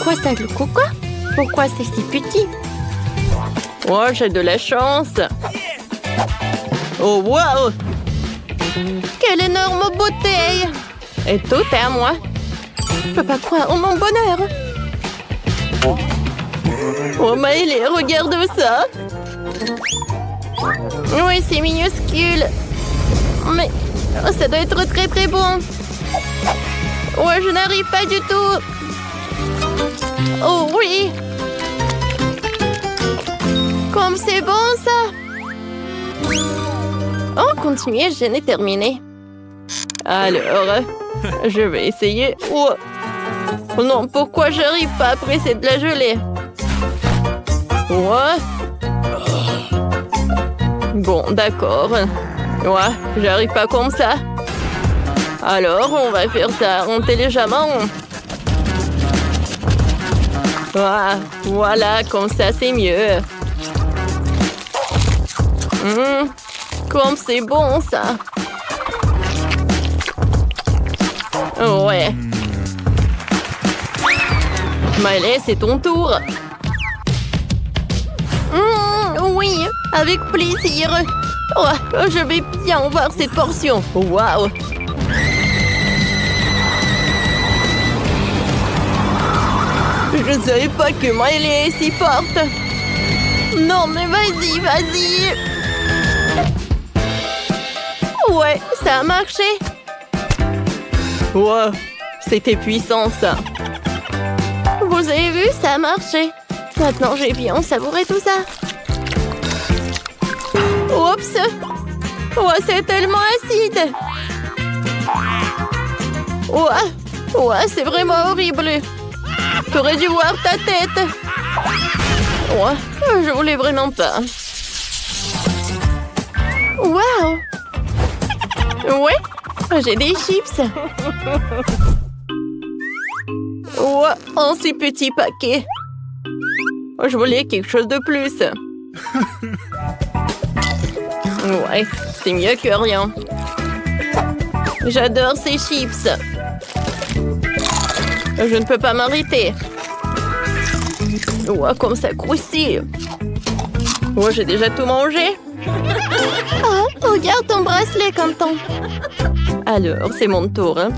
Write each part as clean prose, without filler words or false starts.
quoi ça, le coco? Pourquoi c'est si petit? Oh, j'ai de la chance. Oh, wow! Quelle énorme bouteille! Et tout est à moi. Je peux pas croire en mon bonheur. Oh, Maëlé, regarde ça! Oui, c'est minuscule. Mais ça doit être très très bon. Ouais, je n'arrive pas du tout. Oh oui. Comme c'est bon ça. Oh, continuez, je n'ai terminé. Alors, je vais essayer. Oh. Non, pourquoi j'arrive pas après c'est de la gelée? Ouais. Bon, d'accord. Ouais, j'arrive pas comme ça. Alors, on va faire ça intelligemment. Ah, voilà, comme ça, c'est mieux. Comme c'est bon, ça. Ouais. Maëlé, c'est ton tour. Oui, avec plaisir. Oh, je vais bien voir cette portion. Waouh! Je ne savais pas que Maëlé est si forte. Non, mais vas-y, vas-y. Ouais, ça a marché. Wow, c'était puissant, ça. Vous avez vu, ça a marché. Maintenant, j'ai bien savouré tout ça. Oups! Oh, c'est tellement acide! Ouais, c'est vraiment horrible! T'aurais dû voir ta tête! Ouais, je voulais vraiment pas. Waouh! Ouais, j'ai des chips! Ouais, un si petit paquet! Je voulais quelque chose de plus! Ouais, c'est mieux que rien. J'adore ces chips. Je ne peux pas m'arrêter. Ouais, comme ça croustille. Ouais, j'ai déjà tout mangé. Oh, regarde ton bracelet, Quentin. Alors, c'est mon tour. Hein.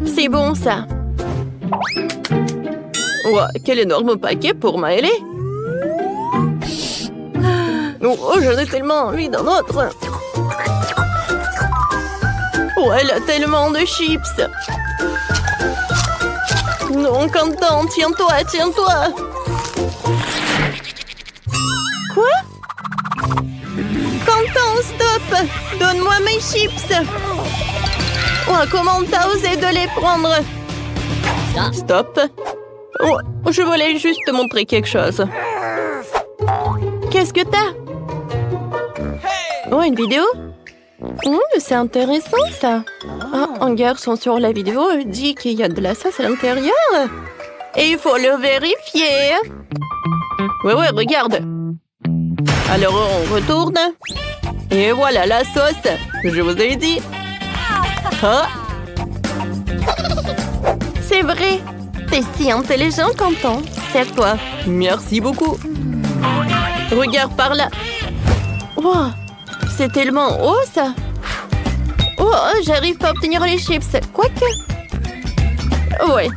C'est bon, ça. Ouais, quel énorme paquet pour Maëlé. Oh, j'en ai tellement envie d'un autre. Oh, elle a tellement de chips. Non, Quentin, tiens-toi, tiens-toi. Quoi? Quentin, stop. Donne-moi mes chips. Oh, comment t'as osé de les prendre? Stop. Oh, je voulais juste te montrer quelque chose. Qu'est-ce que t'as? Oh, une vidéo? C'est intéressant, ça. Ah, un garçon sur la vidéo dit qu'il y a de la sauce à l'intérieur. Et il faut le vérifier. Ouais, regarde. Alors, on retourne. Et voilà la sauce. Je vous ai dit. Ah. C'est vrai. T'es si intelligent, Quentin. C'est à toi. Merci beaucoup. Regarde par là. Wow. C'est tellement haut, ça. Oh, j'arrive pas à obtenir les chips. Quoique. Ouais,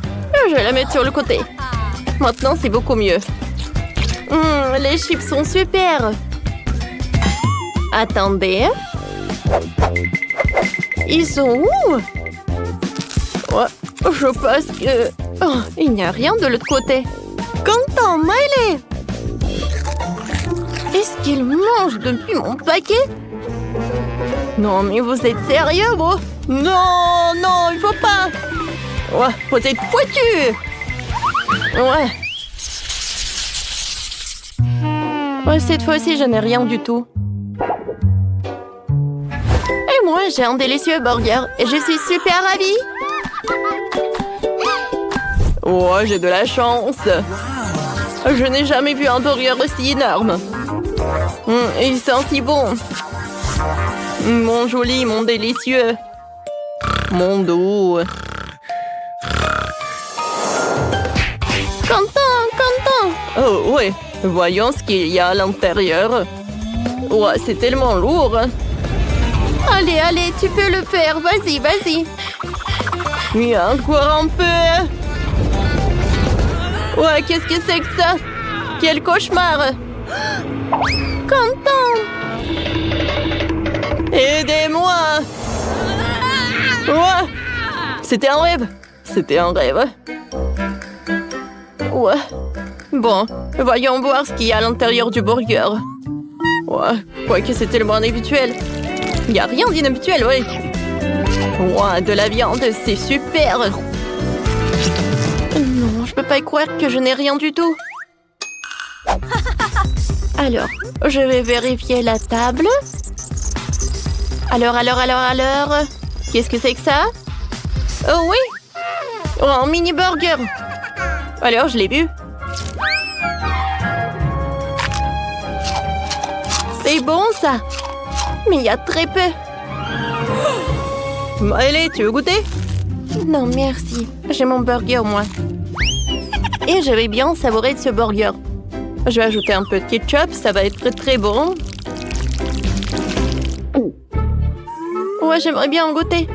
je vais la mettre sur le côté. Maintenant, c'est beaucoup mieux. Les chips sont super. Attendez. Ils sont où? Ouais, je pense que... Oh, il n'y a rien de l'autre côté. Quentin, Maëlé! Est-ce qu'il mange depuis mon paquet? Non, mais vous êtes sérieux, vous? Non, il faut pas. Ouais, vous êtes foutus. Ouais, cette fois-ci, je n'ai rien du tout. Et moi, j'ai un délicieux burger et je suis super ravie. Ouais, j'ai de la chance. Je n'ai jamais vu un burger aussi énorme. Il sent si bon. Mon joli, mon délicieux. Mon doux. Quentin! Oh, ouais. Voyons ce qu'il y a à l'intérieur. Ouais, c'est tellement lourd. Allez, allez, tu peux le faire. Vas-y, vas-y. Oui, encore un peu. Ouais, qu'est-ce que c'est que ça? Quel cauchemar! Quentin! Aidez-moi! Ouais! C'était un rêve! C'était un rêve! Ouais. Bon, voyons voir ce qu'il y a à l'intérieur du burger. Ouais, quoique c'est tellement inhabituel. Il n'y a rien d'inhabituel, oui. Ouais, de la viande, c'est super! Non, je peux pas y croire que je n'ai rien du tout. Alors, je vais vérifier la table. Alors... Qu'est-ce que c'est que ça? Oh oui! Oh, un mini burger! Alors, je l'ai vu. C'est bon, ça! Mais il y a très peu. Allez, tu veux goûter? Non, merci. J'ai mon burger, moi. Et je vais bien savourer de ce burger. Je vais ajouter un peu de ketchup, ça va être très très bon. Ouais, j'aimerais bien en goûter.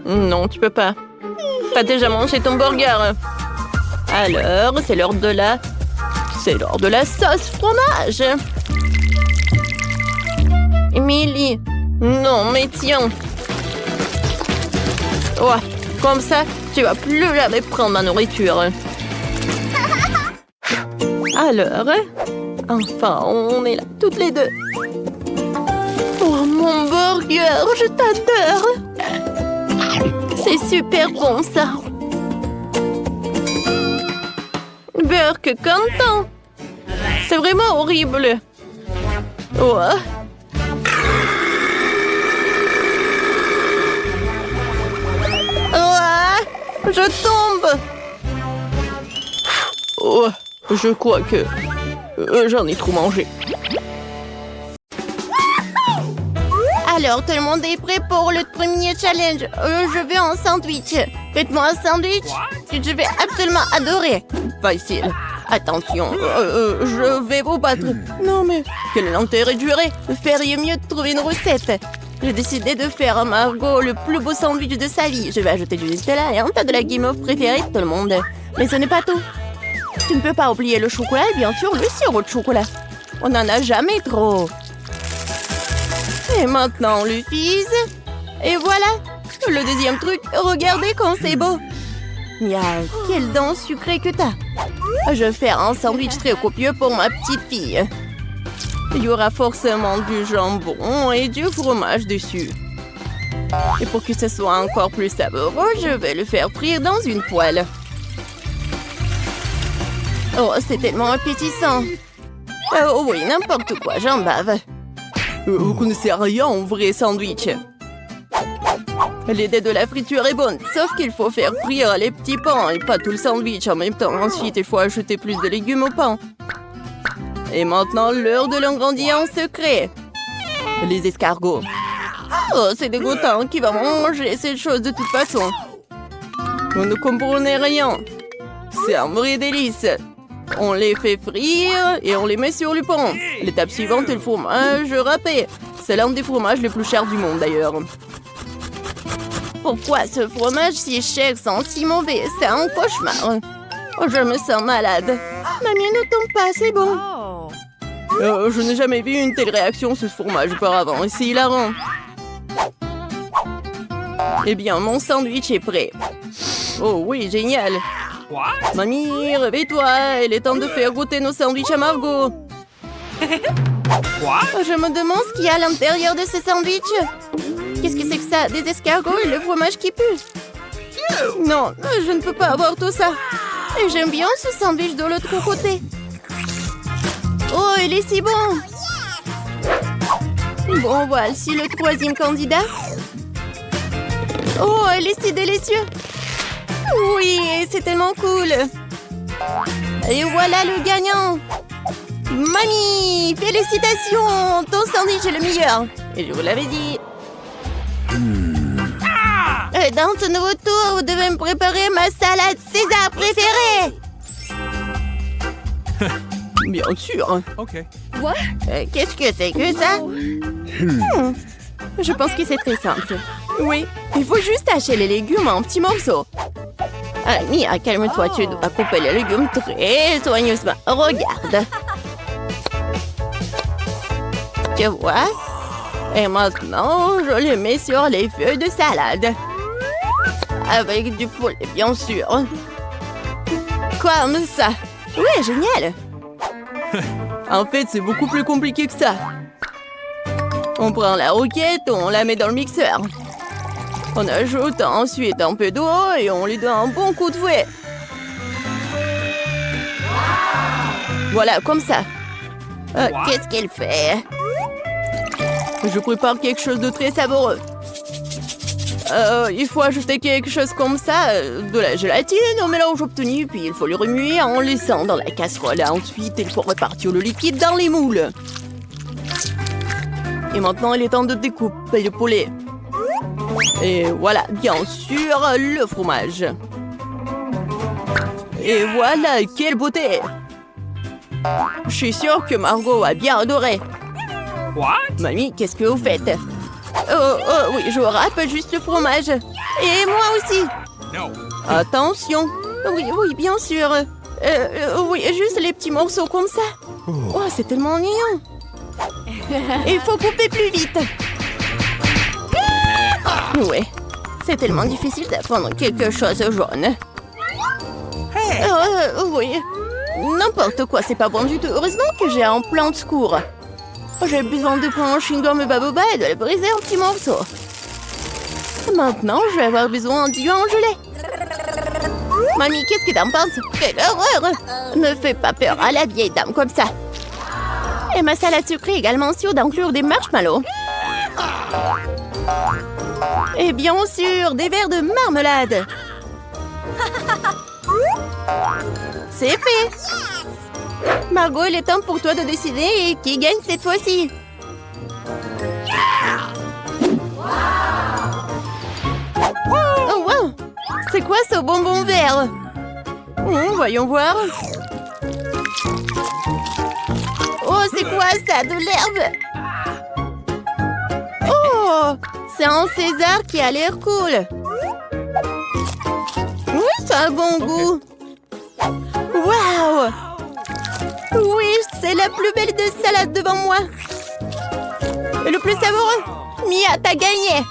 Non, tu peux pas. T'as déjà mangé ton burger. Alors, c'est l'heure de la... C'est l'heure de la sauce fromage. Emily. Non, mais tiens. Ouais, comme ça, tu vas plus jamais prendre ma nourriture. Alors, enfin, on est là, toutes les deux. Oh, mon burger, je t'adore. C'est super bon, ça. Burger Quentin. C'est vraiment horrible. Ouais. Ouais, je tombe. Ouais. Je crois que j'en ai trop mangé. Alors, tout le monde est prêt pour le premier challenge. Je veux un sandwich. Faites-moi un sandwich que je vais absolument adorer. Facile. Attention, je vais vous battre. Non mais, quel est l'intérêt de jurer? Vous feriez mieux de trouver une recette. J'ai décidé de faire à Margot le plus beau sandwich de sa vie. Je vais ajouter du Nutella et un tas de la guimauve préférée de tout le monde. Mais ce n'est pas tout. Tu ne peux pas oublier le chocolat et bien sûr le sirop de chocolat. On n'en a jamais trop. Et maintenant, le fizz. Et voilà. Le deuxième truc, regardez quand c'est beau. Miaou, quelle dent sucrée que t'as. Je vais faire un sandwich très copieux pour ma petite fille. Il y aura forcément du jambon et du fromage dessus. Et pour que ce soit encore plus savoureux, je vais le faire frire dans une poêle. Oh, c'est tellement appétissant. Oh oui, n'importe quoi, j'en bave. Vous connaissez rien en vrai sandwich. L'idée de la friture est bonne, sauf qu'il faut faire frire les petits pains et pas tout le sandwich en même temps. Ensuite, il faut ajouter plus de légumes au pain. Et maintenant, l'heure de l'ingrédient secret. Les escargots. Oh, c'est dégoûtant. Qui va manger cette chose de toute façon? Vous ne comprenez rien. C'est un vrai délice. On les fait frire et on les met sur le pain. L'étape suivante est le fromage râpé. C'est l'un des fromages les plus chers du monde d'ailleurs. Pourquoi ce fromage si cher sent si mauvais? C'est un cauchemar. Oh, je me sens malade. Mamie, ne tombe pas, c'est bon. Je n'ai jamais vu une telle réaction sur ce fromage auparavant. Et c'est hilarant. Eh bien, mon sandwich est prêt. Oh oui, génial. Mamie, réveille-toi. Il est temps de faire goûter nos sandwichs à Margot. Je me demande ce qu'il y a à l'intérieur de ce sandwich. Qu'est-ce que c'est que ça? Des escargots et le fromage qui pue? Non, je ne peux pas avoir tout ça. Et j'aime bien ce sandwich de l'autre côté. Oh, il est si bon. Bon, voici le troisième candidat. Oh, il est si délicieux. Oui, c'est tellement cool. Et voilà le gagnant. Mamie, félicitations. Ton sandwich est le meilleur. Et je vous l'avais dit. Dans ce nouveau tour, vous devez me préparer ma salade César préférée. Bien sûr. Okay. Qu'est-ce que c'est que ça? Je pense que c'est très simple. Oui, il faut juste hacher les légumes en petits morceaux. Mia, calme-toi, tu dois couper les légumes très soigneusement. Regarde. Tu vois? Et maintenant, je les mets sur les feuilles de salade. Avec du poulet, bien sûr. Comme ça. Oui, génial. En fait, c'est beaucoup plus compliqué que ça. On prend la roquette, on la met dans le mixeur. On ajoute ensuite un peu d'eau et on lui donne un bon coup de fouet. Voilà, comme ça. Qu'est-ce qu'elle fait? Je prépare quelque chose de très savoureux. Il faut ajouter quelque chose comme ça, de la gélatine au mélange obtenu, puis il faut le remuer en laissant dans la casserole. Ensuite, il faut repartir le liquide dans les moules. Et maintenant, il est temps de découper le poulet. Et voilà, bien sûr, le fromage. Et voilà, quelle beauté! Je suis sûre que Margot a bien adoré. What? Mamie, qu'est-ce que vous faites? Oui, je râpe juste le fromage. Et moi aussi. No. Attention. Oui, bien sûr. Oui, juste les petits morceaux comme ça. Oh, c'est tellement mignon. Il faut couper plus vite. Oui, c'est tellement difficile d'apprendre quelque chose jaune. Oui, n'importe quoi, c'est pas bon du tout. Heureusement que j'ai un plan de secours. J'ai besoin de prendre un chewing-gum baboba et de le briser en petits morceaux. Maintenant, je vais avoir besoin d'yeux en gelée. Mamie, qu'est-ce que t'en penses? Quelle horreur! Ne fais pas peur à la vieille dame comme ça. Et ma salade sucrée est également sûre d'inclure des marshmallows. Et bien sûr, des verres de marmelade. C'est fait. Margot, il est temps pour toi de décider qui gagne cette fois-ci. Oh, wow! C'est quoi ce bonbon vert? Voyons voir. Oh, c'est quoi ça? De l'herbe? Oh, c'est un César qui a l'air cool. Oui, ça a un bon goût. Waouh! Oui, c'est la plus belle de salade devant moi. Et le plus savoureux. Mia, t'as gagné.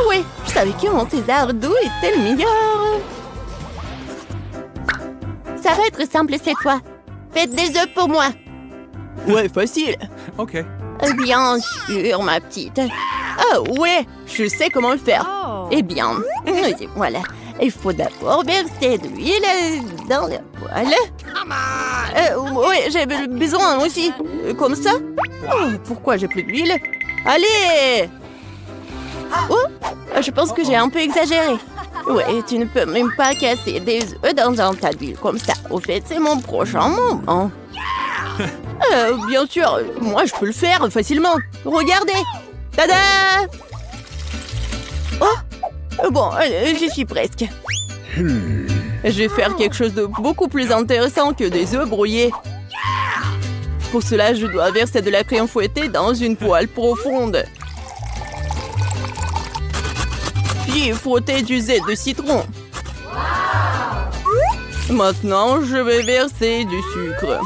Oui, je savais que mon César doux était le meilleur. Ça va être simple cette fois. Faites des œufs pour moi. Ouais, facile. OK. Bien sûr, ma petite. Ah ouais, je sais comment le faire. Eh bien, voilà. Il faut d'abord verser de l'huile dans la poêle. Oui, j'ai besoin aussi. Comme ça. Oh, pourquoi j'ai plus d'huile? Allez! Oh, je pense que j'ai un peu exagéré. Ouais, tu ne peux même pas casser des œufs dans un tas d'huile comme ça. Au fait, c'est mon prochain moment. Bien sûr, moi je peux le faire facilement. Regardez! Tada! Oh! Bon, j'y suis presque. Je vais faire quelque chose de beaucoup plus intéressant que des œufs brouillés. Pour cela, je dois verser de la crème fouettée dans une poêle profonde. Puis frotter du zeste de citron. Maintenant, je vais verser du sucre.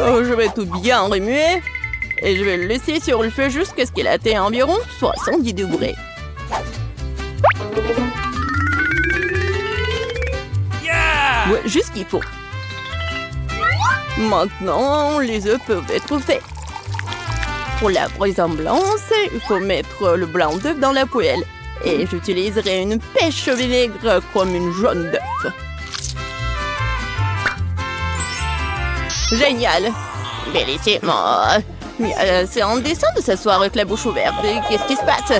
Oh, je vais tout bien remuer. Et je vais le laisser sur le feu jusqu'à ce qu'il atteigne environ 70 degrés. Yeah! Ouais, juste ce qu'il faut. Maintenant, les œufs peuvent être faits. Pour la ressemblance, il faut mettre le blanc d'œuf dans la poêle. Et j'utiliserai une pêche au vinaigre comme une jaune d'œuf. Génial! Bellissimo! C'est indécent de s'asseoir avec la bouche ouverte. Qu'est-ce qui se passe?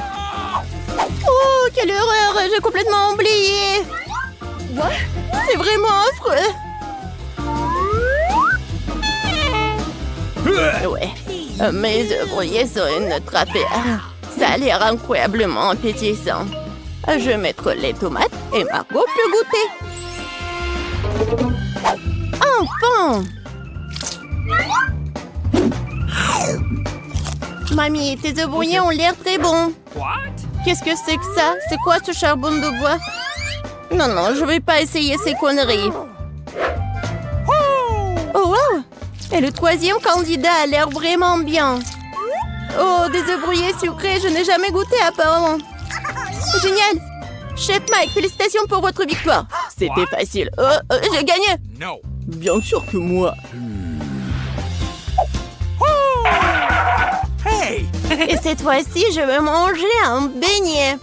Oh, quelle horreur! J'ai complètement oublié! C'est vraiment affreux! Ouais. Mes œufs brouillés sont une trappée. Ça a l'air incroyablement appétissant. Je vais mettre les tomates et Margot peut goûter. Enfin! Mamie, tes œufs brouillés ont l'air très bons. What? Qu'est-ce que c'est que ça? C'est quoi ce charbon de bois? Non, non, je vais pas essayer ces conneries. Oh, wow! Et le troisième candidat a l'air vraiment bien. Oh, des œufs brouillés sucrés, je n'ai jamais goûté apparemment. Génial! Chef Mike, félicitations pour votre victoire. C'était facile. J'ai gagné. No. Bien sûr que moi. Hey! Et cette fois-ci, je vais manger un beignet.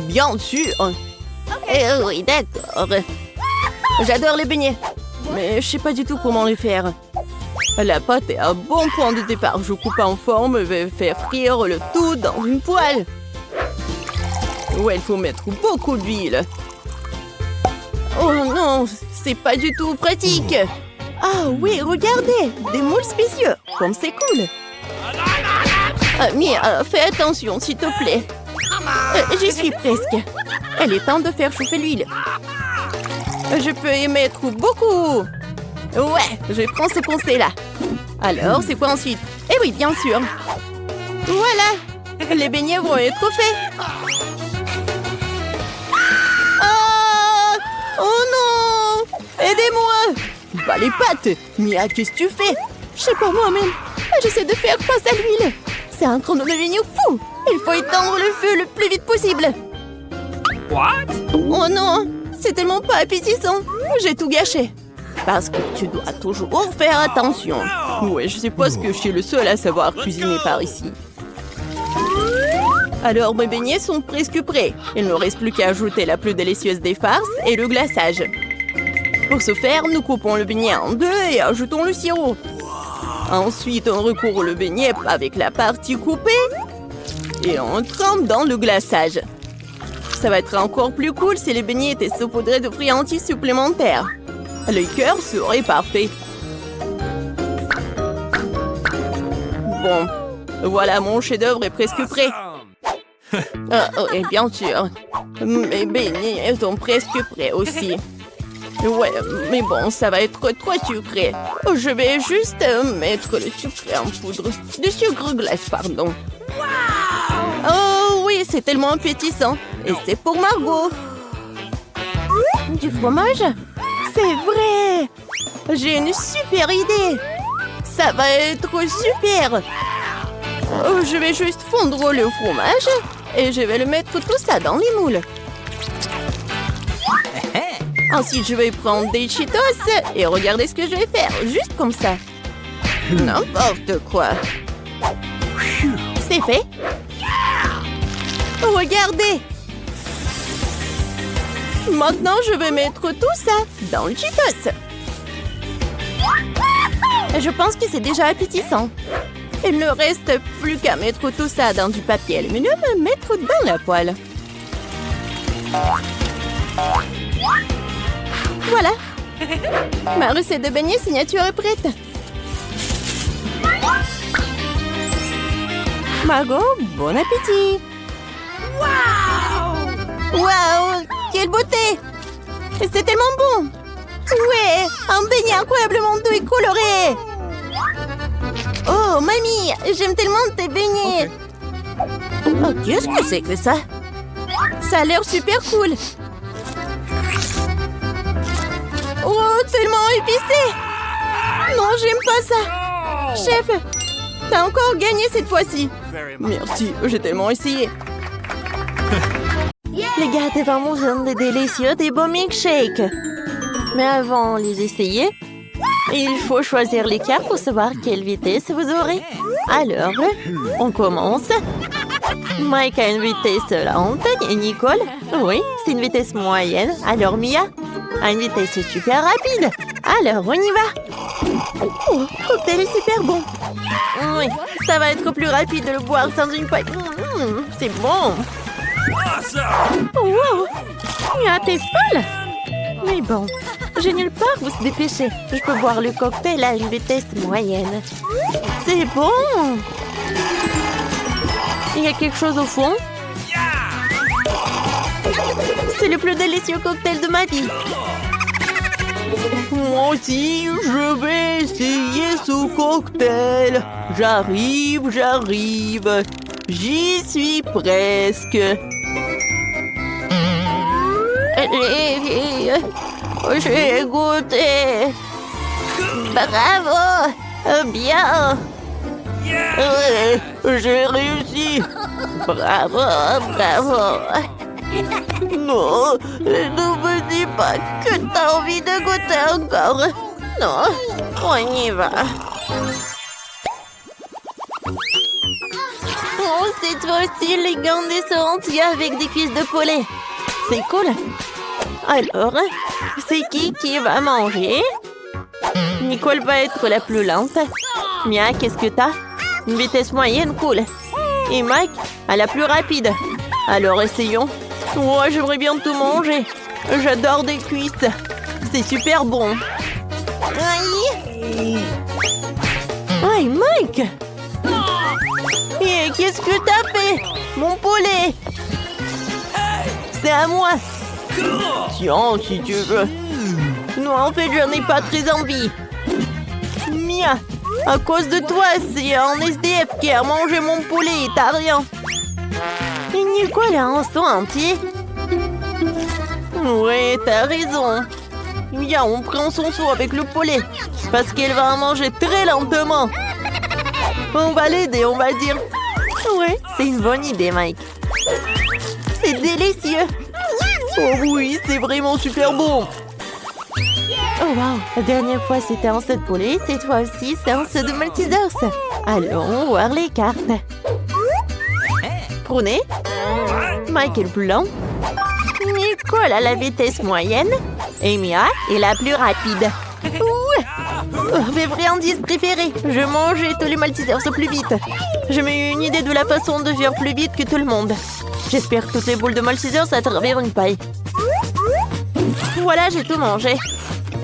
Bien sûr. Eh oui, d'accord. J'adore les beignets. Mais je sais pas du tout comment les faire. La pâte est un bon point de départ. Je coupe en forme et vais faire frire le tout dans une poêle. Ouais, il faut mettre beaucoup d'huile. Oh non, c'est pas du tout pratique. Ah oui, regardez, des moules spéciaux. Comme c'est cool. Mia, fais attention, s'il te plaît. J'y suis presque. Il est temps de faire chauffer l'huile. Je peux y mettre beaucoup. Ouais, je prends ce conseil-là. Alors, c'est quoi ensuite? Eh oui, bien sûr. Voilà, les beignets vont être faits. Ah! Oh non! Aidez-moi! Bah les pattes! Mia, qu'est-ce que tu fais? Je sais pas moi-même. J'essaie de faire face à l'huile. C'est en train de devenir fou. Il faut éteindre le feu le plus vite possible. What? Oh non! C'est tellement pas appétissant. J'ai tout gâché. Parce que tu dois toujours faire attention. Ouais, je suppose que je suis le seul à savoir cuisiner par ici. Alors, mes beignets sont presque prêts. Il ne reste plus qu'à ajouter la plus délicieuse des farces et le glaçage. Pour ce faire, nous coupons le beignet en deux et ajoutons le sirop. Ensuite, on recouvre le beignet avec la partie coupée et on trempe dans le glaçage. Ça va être encore plus cool si les beignets étaient saupoudrés de friandises supplémentaires. Le cœur serait parfait. Bon, voilà, mon chef-d'œuvre est presque prêt. Et bien sûr, mes beignets sont presque prêts aussi. Ouais, mais bon, ça va être trop sucré. Je vais juste mettre le sucre en poudre. Du sucre glace, pardon. Oh oui, c'est tellement appétissant. Et c'est pour Margot. Du fromage? C'est vrai! J'ai une super idée! Ça va être super! Je vais juste fondre le fromage et je vais le mettre tout ça dans les moules. Ensuite, je vais prendre des Cheetos et regardez ce que je vais faire, juste comme ça. N'importe quoi. C'est fait. Regardez! Maintenant, je vais mettre tout ça dans le Cheetos. Je pense que c'est déjà appétissant. Il ne reste plus qu'à mettre tout ça dans du papier aluminium et mettre dans la poêle. Voilà. Ma recette de beignets signature est prête. Margot, bon appétit. Waouh, quelle beauté! C'est tellement bon! Ouais, un beignet incroyablement doux et coloré! Oh, mamie, j'aime tellement tes beignets! Oh, qu'est-ce que c'est que ça? Ça a l'air super cool! Oh, tellement épicé! Non, j'aime pas ça! Chef, t'as encore gagné cette fois-ci! Merci, j'ai tellement essayé! Les gars, t'es vraiment des délicieux, des beaux milkshakes. Mais avant de les essayer, il faut choisir les cartes pour savoir quelle vitesse vous aurez. Alors, on commence. Mike a une vitesse lente et Nicole, oui, c'est une vitesse moyenne. Alors Mia a une vitesse super rapide. Alors, on y va. Oh, le cocktail est super bon. Oui, ça va être plus rapide de le boire sans une poêle. C'est bon. Awesome! Wow! Mia, t'es folle! Mais bon, J'ai nulle part où se dépêcher. Je peux boire le cocktail à une vitesse moyenne. C'est bon! Il y a quelque chose au fond? C'est le plus délicieux cocktail de ma vie. Moi aussi, je vais essayer ce cocktail. J'arrive. J'y suis presque. Les filles, j'ai goûté. Bravo! Bien! Ouais, j'ai réussi. Bravo. Non, ne me dis pas que t'as envie de goûter encore. Non, on y va. Oh, cette fois-ci, les gants sont entiers avec des cuisses de poulet. C'est cool. Alors, c'est qui va manger? Nicole va être la plus lente. Mia, qu'est-ce que t'as? Une vitesse moyenne, cool. Et Mike a la plus rapide. Alors, essayons. Oh, j'aimerais bien tout manger. J'adore des cuisses. C'est super bon. Aïe! Aïe, Mike! Et qu'est-ce que t'as fait? Mon poulet! C'est à moi! Tiens, si tu veux. Non, en fait, j'en ai pas très envie. Mia, à cause de toi, c'est un SDF qui a mangé mon poulet et t'as rien. Et Nicole a un seau entier. Ouais, t'as raison. Mia, on prend son seau avec le poulet. Parce qu'elle va en manger très lentement. On va l'aider, on va dire. Ouais, c'est une bonne idée, Mike. C'est délicieux. Oh oui, c'est vraiment super bon. Oh wow, la dernière fois c'était un seau de poulet, cette fois aussi c'est un seau de Maltesers. Allons voir les cartes. Prenez. Mike est le plus lent. Nicole a la vitesse moyenne. Et Mia est la plus rapide. Mes friandises préférées. Je mangeais tous les Maltesers au plus vite. J'ai eu une idée de la façon de faire plus vite que tout le monde. J'espère toutes les boules de Maltesers à travers une paille. Voilà, j'ai tout mangé.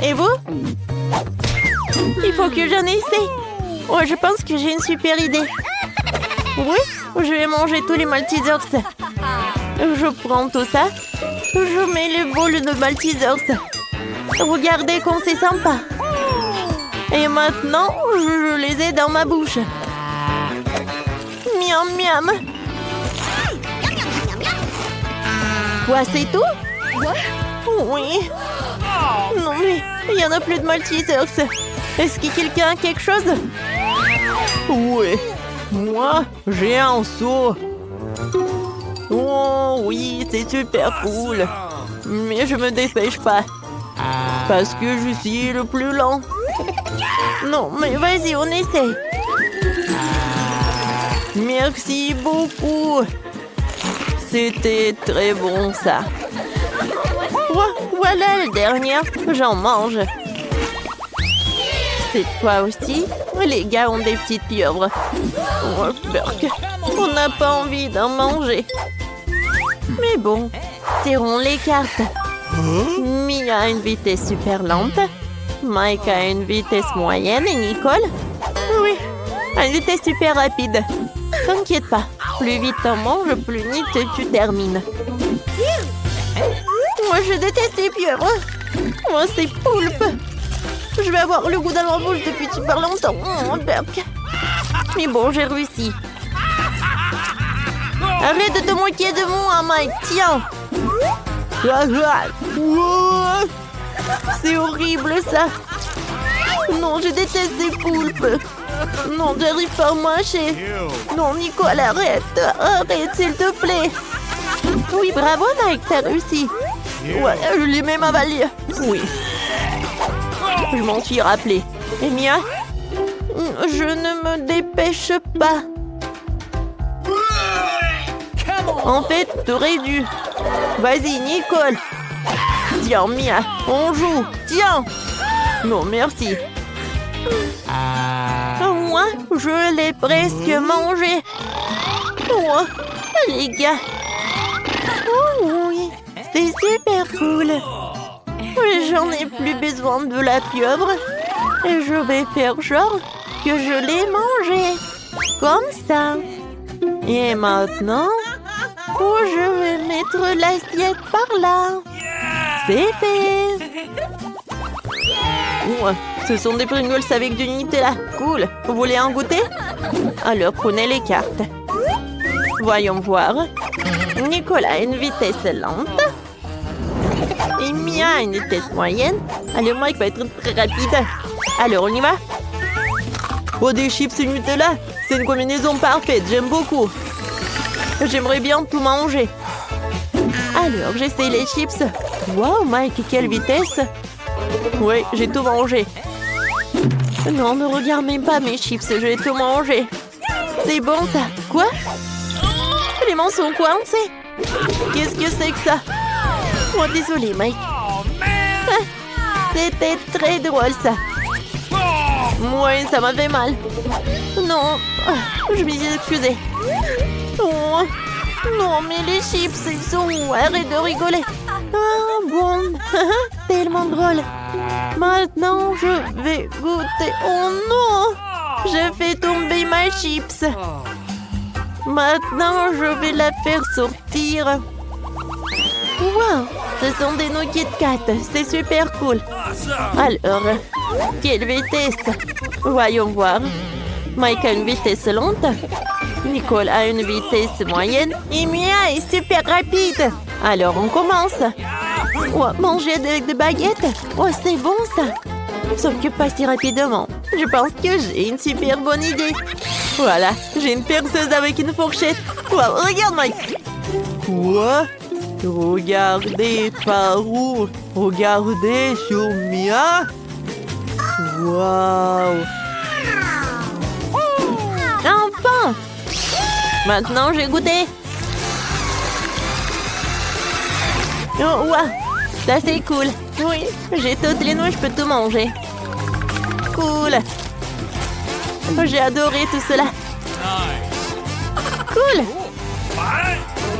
Et vous? Il faut que j'en essaie. Oh, je pense que j'ai une super idée. Oui, je vais manger tous les Maltesers. Je prends tout ça. Je mets les boules de Maltesers. Regardez comme c'est sympa. Et maintenant, je les ai dans ma bouche. Miam, miam. Quoi, c'est tout? Oui. Non, mais il n'y en a plus de Maltesers. Est-ce que quelqu'un a quelque chose? Oui. Moi, j'ai un seau. Oh oui, c'est super cool. Mais je me dépêche pas. Parce que je suis le plus lent. Non, mais vas-y, on essaie. Merci beaucoup. C'était très bon, ça. Voilà le dernier. J'en mange. Cette fois aussi, les gars ont des petites pieuvres. Oh, Burk. On n'a pas envie d'en manger. Mais bon, tirons les cartes. Mia a une vitesse super lente. Mike a une vitesse moyenne et Nicole, oui, a une vitesse super rapide. T'inquiète pas, plus vite t'en manges, plus vite tu termines. Moi je déteste les pieuvres. Moi c'est poulpe. Je vais avoir le goût dans ma bouche depuis super longtemps. Burk. Mais bon, j'ai réussi. Arrête de te moquer de moi, Mike. Tiens. C'est horrible, ça. Non, je déteste ces poulpes. Non, j'arrive pas à mâcher. Non, Nicole, arrête. Arrête, s'il te plaît. Oui, bravo, Mike, t'as réussi. Ouais, je l'ai même avalé. Oui. Je m'en suis rappelé. Et Mia? Je ne me dépêche pas. En fait, t'aurais dû. Vas-y, Nicole. Tiens, Mia, on joue. Tiens. Non, merci. Moi, je l'ai presque mangé. Oh, les gars. Oh oui, c'est super cool. J'en ai plus besoin de la pieuvre. Et je vais faire genre que je l'ai mangé. Comme ça. Et maintenant, je vais mettre l'assiette par là. C'est fait. Ouah, ce sont des Pringles avec du Nutella. Cool. Vous voulez en goûter? Alors, prenez les cartes. Voyons voir. Nicolas a une vitesse lente. Et Mia a une vitesse moyenne. Alors, Mike va être très rapide. Alors, on y va? Oh, des chips et Nutella. C'est une combinaison parfaite. J'aime beaucoup. J'aimerais bien tout manger. Alors, j'essaie les chips. Wow, Mike, quelle vitesse! Oui, j'ai tout mangé. Non, ne regarde même pas mes chips, je vais tout manger. C'est bon, ça. Quoi? Les mains sont coincées. Qu'est-ce que c'est que ça? Oh, désolé, Mike. C'était très drôle, ça. Oui, ça m'a fait mal. Non, je m'y suis excusée. Oh, non, mais les chips, ils sont... Arrête de rigoler. Ah, bon. Tellement drôle. Maintenant, je vais goûter. Oh non! J'ai fait tomber ma chips. Maintenant, je vais la faire sortir. Wow! Ce sont des nouilles Kit Kat. C'est super cool. Alors, quelle vitesse? Voyons voir. Mike a une vitesse lente. Nicole a une vitesse moyenne. Et Mia est super rapide. Alors, on commence. Oh, manger avec des baguettes. Oh, c'est bon, ça. Sauf que pas si rapidement. Je pense que j'ai une super bonne idée. Voilà, j'ai une perceuse avec une fourchette. Wow, regarde, Mike. Quoi? Regardez par où? Regardez sur Mia. Wow. Enfin! Maintenant, j'ai goûté. Oh, wow. Ça, c'est cool. Oui, j'ai toutes les nouilles, je peux tout manger. Cool. J'ai adoré tout cela. Cool.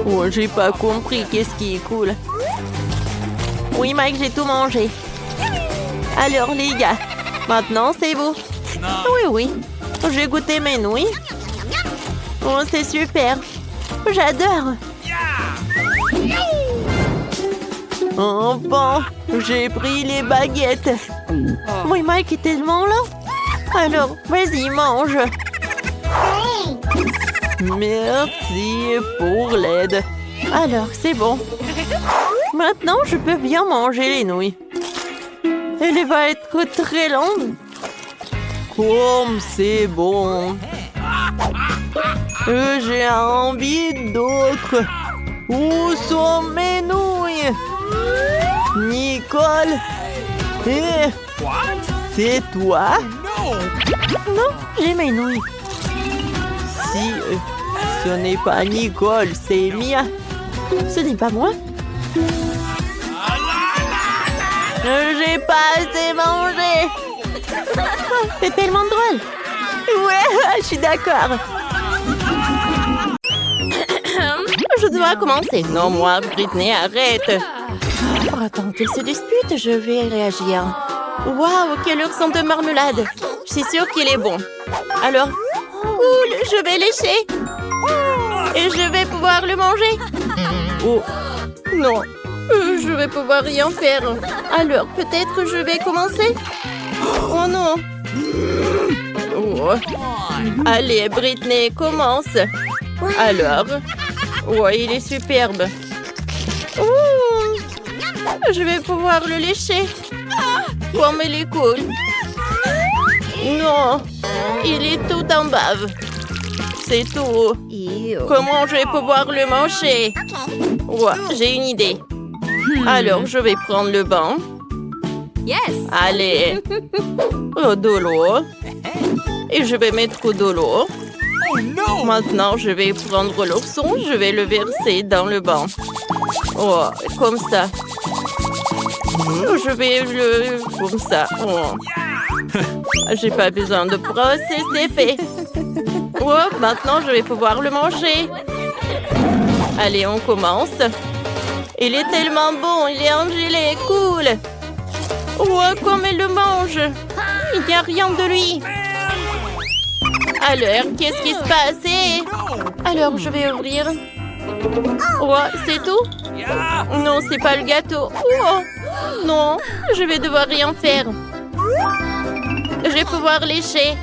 Oh, j'ai pas compris qu'est-ce qui est cool. Oui, Mike, j'ai tout mangé. Alors, les gars, maintenant, c'est vous. Oui, oui. J'ai goûté mes nouilles. Oh, c'est super. J'adore. Enfin, j'ai pris les baguettes. Oui, Mike est tellement lent. Alors, vas-y, mange. Merci pour l'aide. Alors, c'est bon. Maintenant, je peux bien manger les nouilles. Elle va être très longue. Comme c'est bon. J'ai envie d'autres. Où sont mes nouilles? Nicole? C'est toi? Non, j'ai mes nouilles. Si ce n'est pas Nicole, c'est Mia. Ce n'est pas moi. J'ai pas assez mangé. C'est tellement drôle. Ouais, je suis d'accord. Je dois commencer. Non, moi, Britney, arrête. Oh, attends qu'ils se disputent, je vais réagir. Waouh, quelle heure de marmelade. Je suis sûre qu'il est bon. Alors, cool, je vais lécher. Et je vais pouvoir le manger. Oh, non. Je vais pouvoir rien faire. Alors, peut-être je vais commencer. Oh non. Oh. Allez, Britney, commence. Alors. Ouais, il est superbe. Ouh. Je vais pouvoir le lécher. Comme il est cool. Non, il est tout en bave. C'est tout. Comment je vais pouvoir le manger? Ouais, j'ai une idée. Alors, je vais prendre le banc. Yes. Allez. De l'eau. Et je vais mettre de l'eau. Maintenant, je vais prendre l'ourson. Je vais le verser dans le banc. Oh, comme ça. Je vais le... Comme ça. Oh. J'ai pas besoin de brosse et c'est fait. Oh, maintenant, je vais pouvoir le manger. Allez, on commence. Il est tellement bon, il est en gelée, cool. Oh, comme elle le mange. Il n'y a rien de lui. Alors, qu'est-ce qui se passe? Alors, je vais ouvrir. Oh, c'est tout? Yeah. Non, c'est pas le gâteau. Oh, non, je vais devoir rien faire. Je vais pouvoir lécher.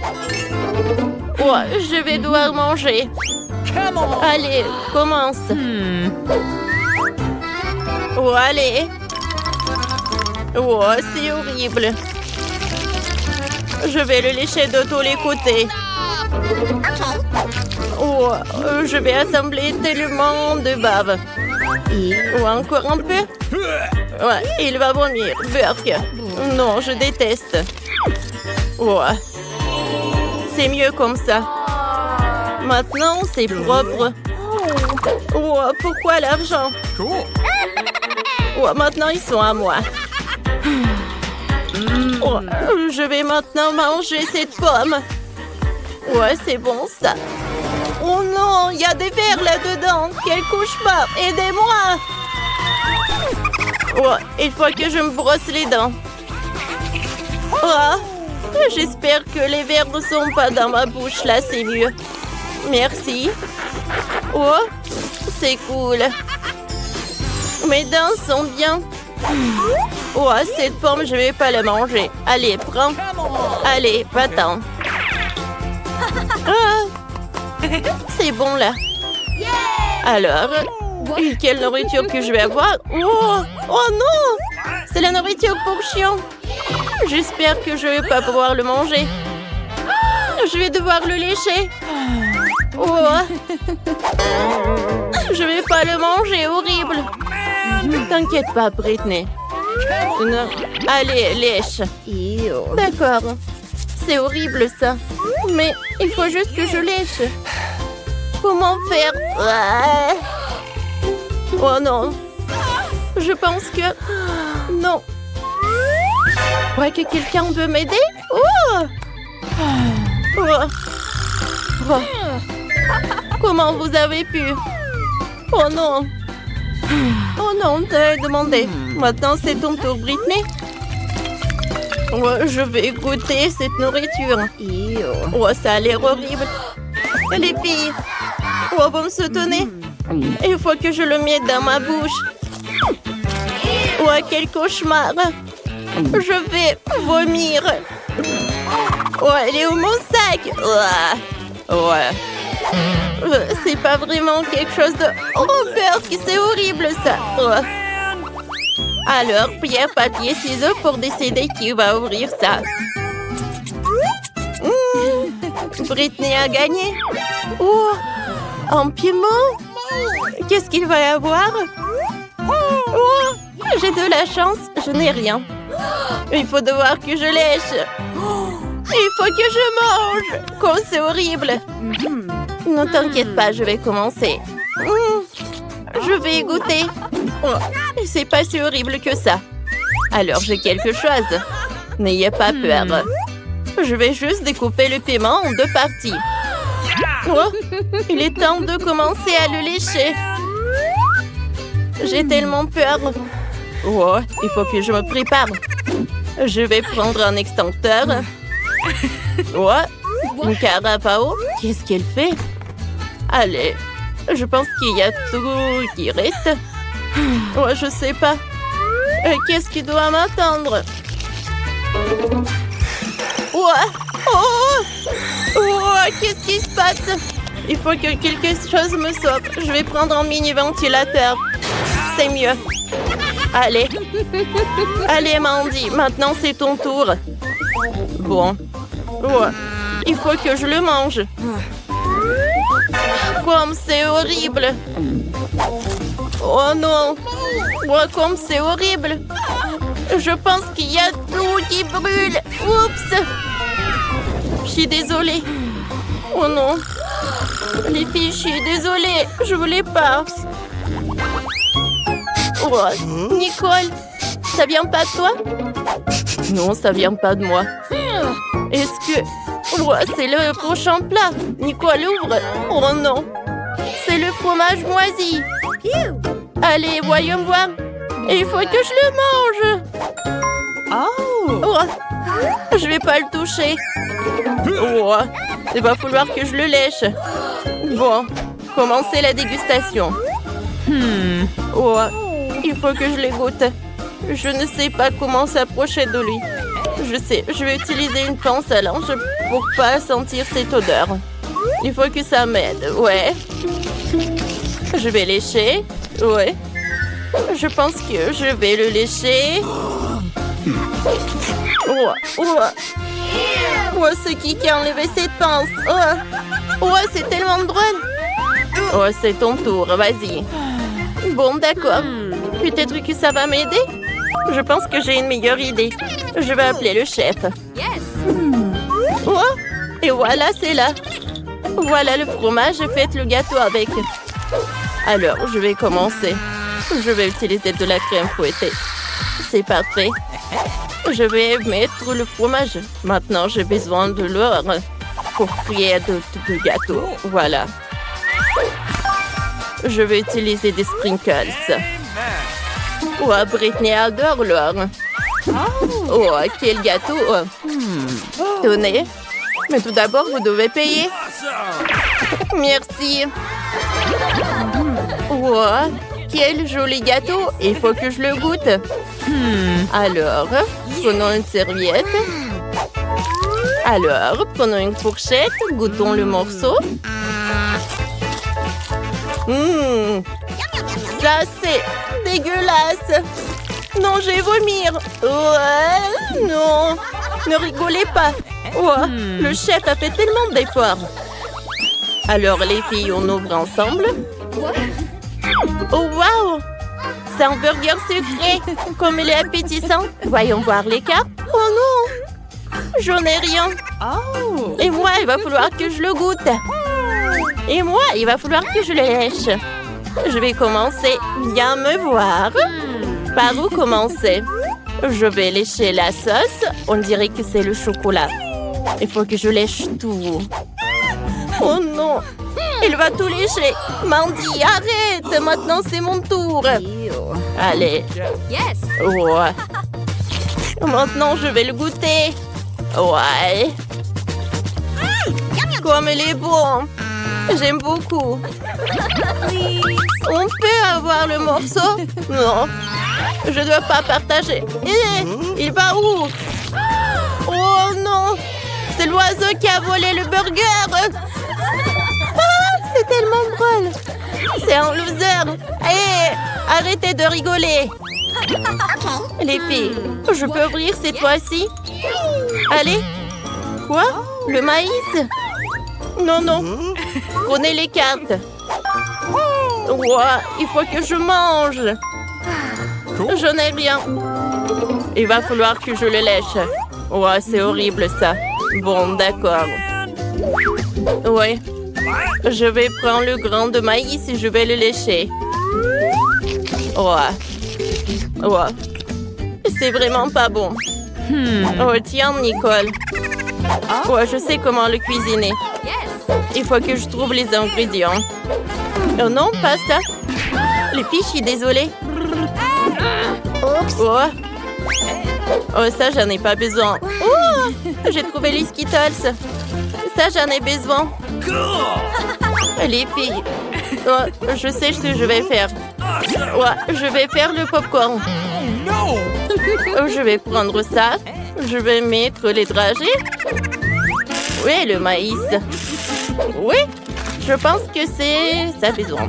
Oh, je vais devoir manger. Come on. Allez, commence. Oh, allez. Oh, c'est horrible. Je vais le lécher de tous les côtés. Oh, je vais assembler tellement de bave. Oh, encore un peu. Ouais, il va vomir. Burk. Non, je déteste. Oh, c'est mieux comme ça. Maintenant, c'est propre. Oh, pourquoi l'argent? Cool. Oh, maintenant, ils sont à moi. Oh, je vais maintenant manger cette pomme. Ouais, c'est bon ça. Oh non, il y a des vers là-dedans. Quel cauchemar. Aidez-moi. Oh, il faut que je me brosse les dents. Oh, j'espère que les vers ne sont pas dans ma bouche. Là, c'est mieux. Merci. Oh, c'est cool. Mes dents sont bien. Oh, cette pomme, je vais pas la manger. Allez, prends. Allez, va-t'en. Ah, c'est bon, là. Alors, quelle nourriture que je vais avoir? Oh, oh non! C'est la nourriture pour chien. J'espère que je vais pas pouvoir le manger. Je vais devoir le lécher. Oh. Je vais pas le manger, horrible. T'inquiète pas, Britney. Non. Allez, lèche. D'accord. C'est horrible, ça. Mais il faut juste que je lèche. Comment faire? Oh non. Je pense que... Non. Je crois que quelqu'un veut m'aider. Oh! Oh! Oh! Comment vous avez pu? Oh non! Oh non, t'as demandé. Maintenant, c'est ton tour, Britney. Oh, je vais goûter cette nourriture. Oh, ça a l'air horrible. Les filles, oh, vous me soutenez? Il faut que je le mette dans ma bouche. Oh, quel cauchemar. Je vais vomir. Oh, elle est où mon sac? Ouais. C'est pas vraiment quelque chose de... Oh, Burk, c'est horrible, ça. Oh. Alors, pierre, papier, ciseaux pour décider qui va ouvrir ça. Britney a gagné. Oh, un piment. Qu'est-ce qu'il va y avoir? Oh, j'ai de la chance, je n'ai rien. Il faut devoir que je lèche. Il faut que je mange. Oh, c'est horrible. Ne t'inquiète pas, je vais commencer. Je vais goûter. Oh, c'est pas si horrible que ça. Alors, j'ai quelque chose. N'ayez pas peur. Je vais juste découper le piment en 2 parties. Oh, il est temps de commencer à le lécher. J'ai tellement peur. Oh, il faut que je me prépare. Je vais prendre un extincteur. Oh, une carapao. Qu'est-ce qu'elle fait? Allez, je pense qu'il y a tout qui reste. Oh, je sais pas. Qu'est-ce qui doit m'attendre? Oh, oh, oh, qu'est-ce qui se passe? Il faut que quelque chose me sauve. Je vais prendre un mini-ventilateur. C'est mieux. Allez. Allez, Mandy, maintenant c'est ton tour. Bon. Oh, il faut que je le mange. Comme c'est horrible. Oh non. Oh, comme c'est horrible. Je pense qu'il y a tout qui brûle. Oups. Je suis désolée. Oh non. Les filles, je suis désolée. Je voulais pas. Oh, Nicole, ça vient pas de toi? Non, ça vient pas de moi. Est-ce que... Oh, c'est le prochain plat. Nicole, ouvre. Oh non. C'est le fromage moisi. Allez, voyons voir. Il faut que je le mange. Oh. Oh, je vais pas le toucher. Oh, il va falloir que je le lèche. Bon, commencez la dégustation. Oh, il faut que je les goûte. Je ne sais pas comment s'approcher de lui. Je sais, je vais utiliser une pince à linge pour pas sentir cette odeur. Il faut que ça m'aide, ouais. Je vais lécher, ouais. Je pense que je vais le lécher. Oh, oh. Oh, c'est qui a enlevé cette pince? Oh, oh, c'est tellement drôle. Oh, c'est ton tour, vas-y. Bon, d'accord. Peut-être que ça va m'aider. Je pense que j'ai une meilleure idée. Je vais appeler le chef. Oh, et voilà, c'est là. Voilà le fromage et faites le gâteau avec. Alors, je vais commencer. Je vais utiliser de la crème fouettée. C'est parfait. Je vais mettre le fromage. Maintenant, j'ai besoin de l'or pour créer de gâteau. Voilà. Je vais utiliser des sprinkles. Oh, Britney adore l'or. Oh, quel gâteau. Tenez. Mais tout d'abord, vous devez payer. Merci. Oh, quel joli gâteau. Il faut que je le goûte. Alors, prenons une serviette. Alors, prenons une fourchette. Goûtons le morceau. Ça, c'est dégueulasse. Non, je vais vomir. Ouais, non. Ne rigolez pas. Oh, le chef a fait tellement d'efforts. Alors, les filles, on ouvre ensemble. Oh, waouh! C'est un burger sucré. Comme il est appétissant. Voyons voir les cartes. Oh non! J'en ai rien. Et moi, il va falloir que je le goûte. Et moi, il va falloir que je le lèche. Je vais commencer. Viens me voir. Par où commencer? Je vais lécher la sauce. On dirait que c'est le chocolat. Il faut que je lèche tout. Oh non! Il va tout lécher. Mandy, arrête! Maintenant, c'est mon tour. Allez. Oh. Maintenant, je vais le goûter. Ouais. Comme il est bon. J'aime beaucoup. On peut avoir le morceau? Non. Je dois pas partager. Il va où? Oh non! C'est l'oiseau qui a volé le burger! Ah, c'est tellement drôle! C'est un loser! Hé! Arrêtez de rigoler! Les filles, je peux ouvrir cette fois-ci? Allez! Quoi? Le maïs? Non, non! Prenez les cartes! Ouah, il faut que je mange! Je n'ai rien! Il va falloir que je le lèche! Ouais, c'est horrible ça! Bon, d'accord. Ouais. Je vais prendre le grain de maïs et je vais le lécher. Ouais. Ouais. C'est vraiment pas bon. Oh, tiens, Nicole. Ouais, je sais comment le cuisiner. Il faut que je trouve les ingrédients. Oh non, pas ça. Les filles, je suis désolée. Oh. Oh, ça, j'en ai pas besoin. Oh, j'ai trouvé les Skittles. Ça, j'en ai besoin. Les filles. Oh, je sais ce que je vais faire. Ouais, je vais faire le popcorn. Oh, je vais prendre ça. Je vais mettre les dragées. Oui, le maïs. Oui, je pense que c'est ça besoin.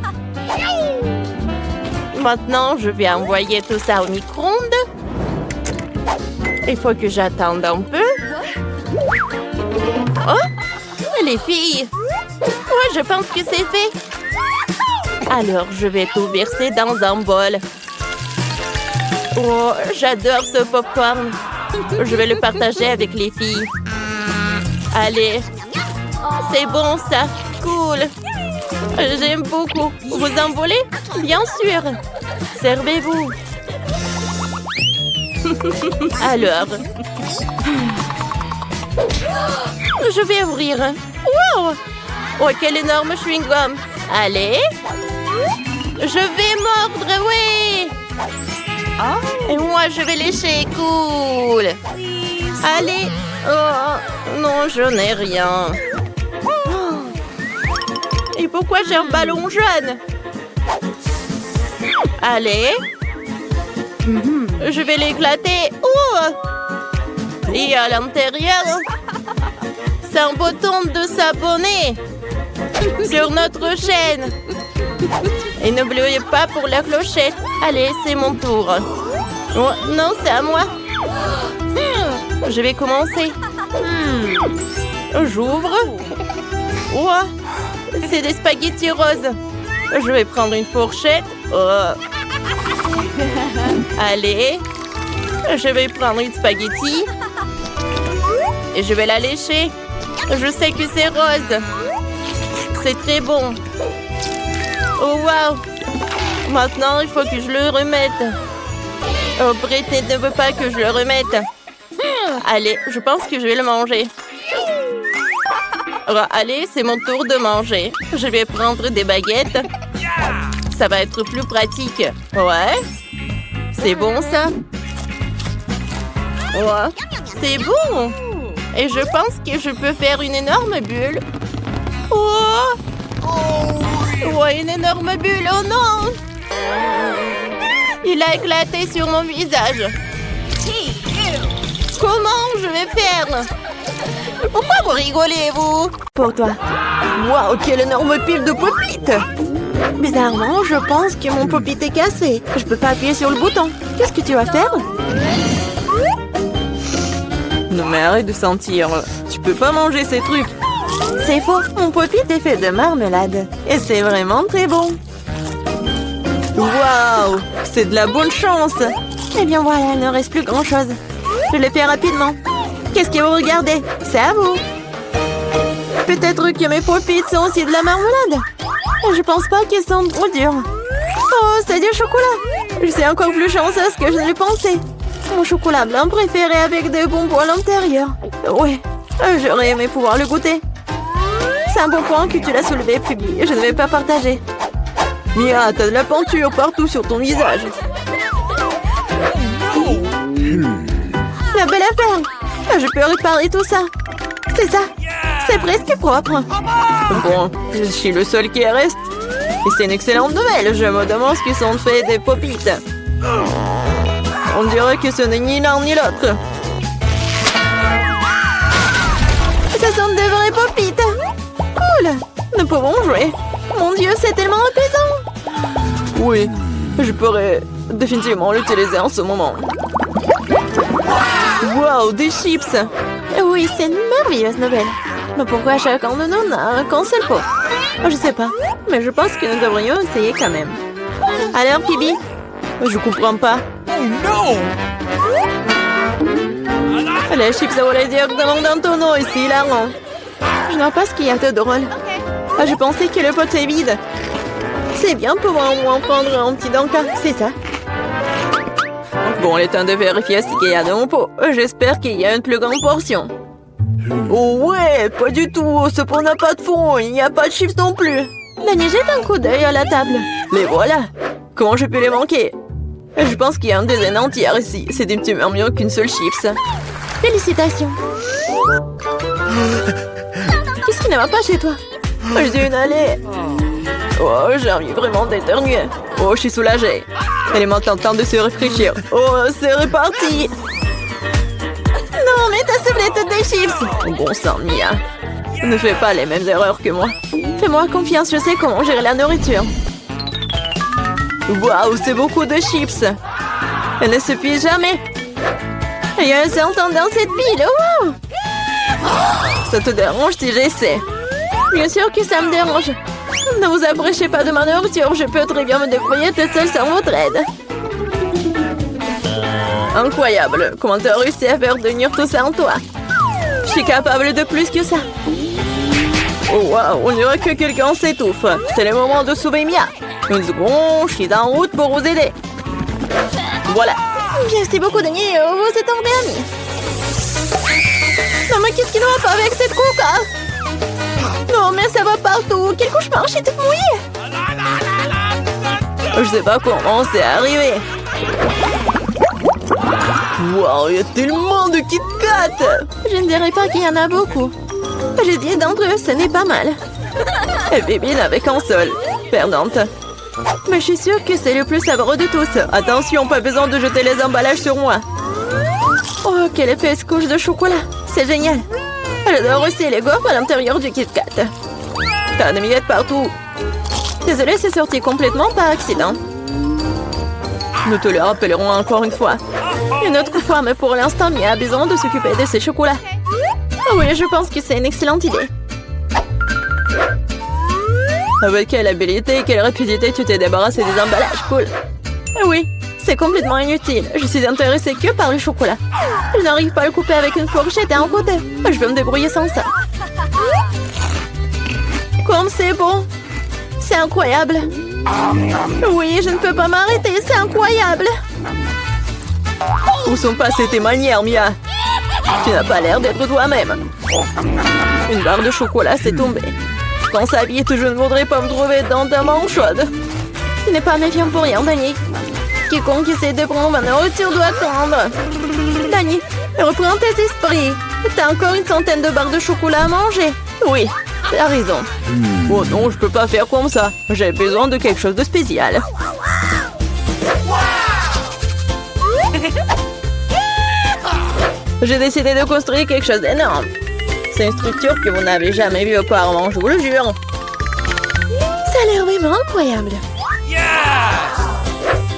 Maintenant, je vais envoyer tout ça au micro-ondes. Il faut que j'attende un peu. Oh, les filles. Ouais, je pense que c'est fait. Alors, je vais tout verser dans un bol. Oh, j'adore ce popcorn. Je vais le partager avec les filles. Allez. C'est bon, ça. Cool. J'aime beaucoup. Vous en voulez? Bien sûr. Servez-vous. Alors. Je vais ouvrir. Wow! Oh, quel énorme chewing-gum. Allez. Je vais mordre, oui. Et moi, je vais lécher. Cool. Allez. Oh, non, je n'ai rien. Et pourquoi j'ai un ballon jaune? Allez. Je vais l'éclater. Oh! Et à l'intérieur, c'est un bouton de s'abonner sur notre chaîne. Et n'oubliez pas pour la clochette. Allez, c'est mon tour. Oh, non, c'est à moi. Je vais commencer. J'ouvre. Oh, c'est des spaghettis roses. Je vais prendre une fourchette. Oh. Allez. Je vais prendre une spaghetti. Et je vais la lécher. Je sais que c'est rose. C'est très bon. Oh, wow. Maintenant, il faut que je le remette. Oh, Britney ne veut pas que je le remette. Allez, je pense que je vais le manger. Oh, allez, c'est mon tour de manger. Je vais prendre des baguettes. Ça va être plus pratique. Ouais. C'est bon, ça? Ouais. C'est bon. Et je pense que je peux faire une énorme bulle. Oh! Ouais, une énorme bulle. Oh non! Il a éclaté sur mon visage. Comment je vais faire? Pourquoi vous rigolez, vous? Pour toi. Waouh, quelle énorme pile de pop-it! Bizarrement, je pense que mon pop-it est cassé. Je peux pas appuyer sur le bouton. Qu'est-ce que tu vas faire? Non mais arrête de sentir. Tu peux pas manger ces trucs. C'est faux. Mon pop-it est fait de marmelade. Et c'est vraiment très bon. Waouh! C'est de la bonne chance. Eh bien voilà, il ne reste plus grand-chose. Je le fais rapidement. Qu'est-ce que vous regardez? C'est à vous. Peut-être que mes pop-it sont aussi de la marmelade. Je pense pas qu'ils sont trop durs. Oh, c'est du chocolat. Je suis encore plus chanceuse que je ne le pensais. Mon chocolat blanc préféré avec des bonbons à l'intérieur. Ouais, j'aurais aimé pouvoir le goûter. C'est un bon point que tu l'as soulevé, Phoebe. Je ne vais pas partager. Mia, t'as de la peinture partout sur ton visage. La belle affaire. Je peux réparer tout ça. C'est ça. C'est presque propre. Bon, je suis le seul qui reste. Et c'est une excellente nouvelle. Je me demande ce qu'ils sont faits des pop-it. On dirait que ce n'est ni l'un ni l'autre. Ce sont de vrais pop-it. Cool. Nous pouvons jouer. Mon Dieu, c'est tellement apaisant. Oui, je pourrais définitivement l'utiliser en ce moment. Wow, des chips. Oui, c'est une merveilleuse nouvelle. Mais pourquoi chacun de nous n'a un qu'un seul pot? Je sais pas, mais je pense que nous devrions essayer quand même. Alors, Phoebe? Je comprends pas. Oh non! Les chips à voler directement dans ton eau, ici, hilarant. Je ne vois pas ce qu'il y a de drôle. Je pensais que le pot est vide. C'est bien pour moi au moins prendre un petit danka, c'est ça. Bon, il est temps de vérifier ce qu'il y a dans mon pot. J'espère qu'il y a une plus grande portion. Oh ouais, pas du tout. Ce pot n'a pas de fond. Il n'y a pas de chips non plus. Dani, jette un coup d'œil à la table. Les voilà. Comment je peux les manquer? Je pense qu'il y a un dizaine entière ici. C'est un petit peu mieux qu'une seule chips. Félicitations. Qu'est-ce qui ne va pas chez toi? J'ai une allée. Oh, j'ai envie vraiment d'éternuer. Oh, je suis soulagée. Elle est maintenant temps de se réfléchir. Oh, c'est reparti. Non, mais t'as soufflé toutes des chips. Bon sang, Mia. Ne fais pas les mêmes erreurs que moi. Fais-moi confiance, je sais comment gérer la nourriture. Waouh, c'est beaucoup de chips. Elle ne se plie jamais. Il y a un serpent dans cette pile. Wow. Ça te dérange si j'essaie? Bien sûr que ça me dérange. Ne vous approchez pas de ma nourriture. Je peux très bien me débrouiller toute seule sans votre aide. Incroyable. Comment tu as réussi à faire tenir tout ça en toi? Je suis capable de plus que ça. Oh wow, on dirait que quelqu'un s'étouffe. C'est le moment de sauver Mia. Une seconde, je suis en route pour vous aider. Voilà. Merci beaucoup, Dani. Vous êtes endormi. Non, mais qu'est-ce qu'il ne va pas avec cette coca? Non, mais ça va partout. Quel cauchemar, je suis toute mouillée. Je sais pas comment c'est arrivé. Wow, il y a tellement de Kit Kat! Je ne dirais pas qu'il y en a beaucoup. J'ai 10 d'entre eux, ce n'est pas mal. Et Bébine avec un seul. Perdante. Mais je suis sûre que c'est le plus savoureux de tous. Attention, pas besoin de jeter les emballages sur moi. Oh, quelle épaisse couche de chocolat. C'est génial. J'adore aussi les gaufres à l'intérieur du Kit Kat. T'as des miettes partout. Désolée, c'est sorti complètement par accident. Nous te le rappellerons encore une fois. Une autre fois, mais pour l'instant, Mia a besoin de s'occuper de ses chocolats. Oh oui, je pense que c'est une excellente idée. Avec quelle habilité et quelle rapidité tu t'es débarrassé des emballages, cool. Oui, c'est complètement inutile. Je suis intéressée que par le chocolat. Je n'arrive pas à le couper avec une fourchette et un côté. Je vais me débrouiller sans ça. Comme c'est bon. C'est incroyable. Oui, je ne peux pas m'arrêter, c'est incroyable. Où sont passées tes manières, Mia? Tu n'as pas l'air d'être toi-même. Une barre de chocolat s'est tombée. Quand ça vite, je ne voudrais pas me trouver dans ta main chaude. Tu n'es pas méfiant pour rien, Danny. Quiconque essaie de prendre ma nourriture doit attendre. Danny, reprends tes esprits. T'as encore une centaine de barres de chocolat à manger. Oui, t'as raison. Oh non, je peux pas faire comme ça. J'ai besoin de quelque chose de spécial. J'ai décidé de construire quelque chose d'énorme. C'est une structure que vous n'avez jamais vue auparavant, je vous le jure. Ça a l'air vraiment incroyable.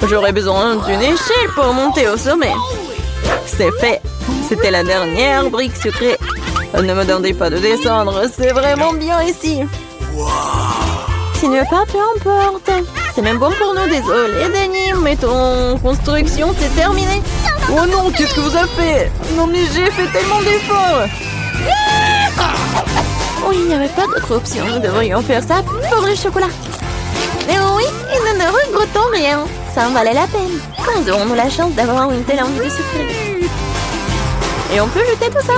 J'aurais besoin d'une échelle pour monter au sommet. C'est fait. C'était la dernière brique sucrée. Ne me demandez pas de descendre, c'est vraiment bien ici. S'il n'y a pas, peu importe. C'est même bon pour nous, désolé Danny, mais ton construction c'est terminé. Oh non, qu'est-ce que vous avez fait? Non mais j'ai fait tellement d'efforts. Oui, il n'y avait pas d'autre option, nous devrions faire ça pour le chocolat. Mais oui, et nous ne regrettons rien. Ça en valait la peine. Quand aurons-nous la chance d'avoir une telle envie de sucrerie? Et on peut jeter tout ça.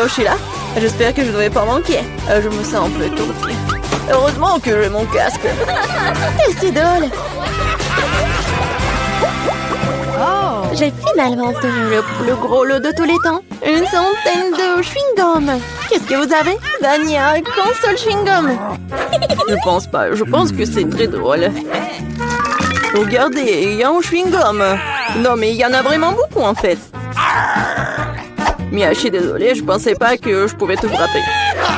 Sheila, j'espère que je ne vais pas manquer. Je me sens un peu étourdie. Heureusement que j'ai mon casque. C'est drôle. J'ai finalement obtenu le plus gros lot de tous les temps. Une centaine de chewing-gum. Qu'est-ce que vous avez? Danny a qu'un seul chewing-gum. Je pense pas. Je pense que c'est très drôle. Regardez, il y a un chewing-gum. Non, mais il y en a vraiment beaucoup en fait. Mia, je suis désolée, je pensais pas que je pouvais te frapper.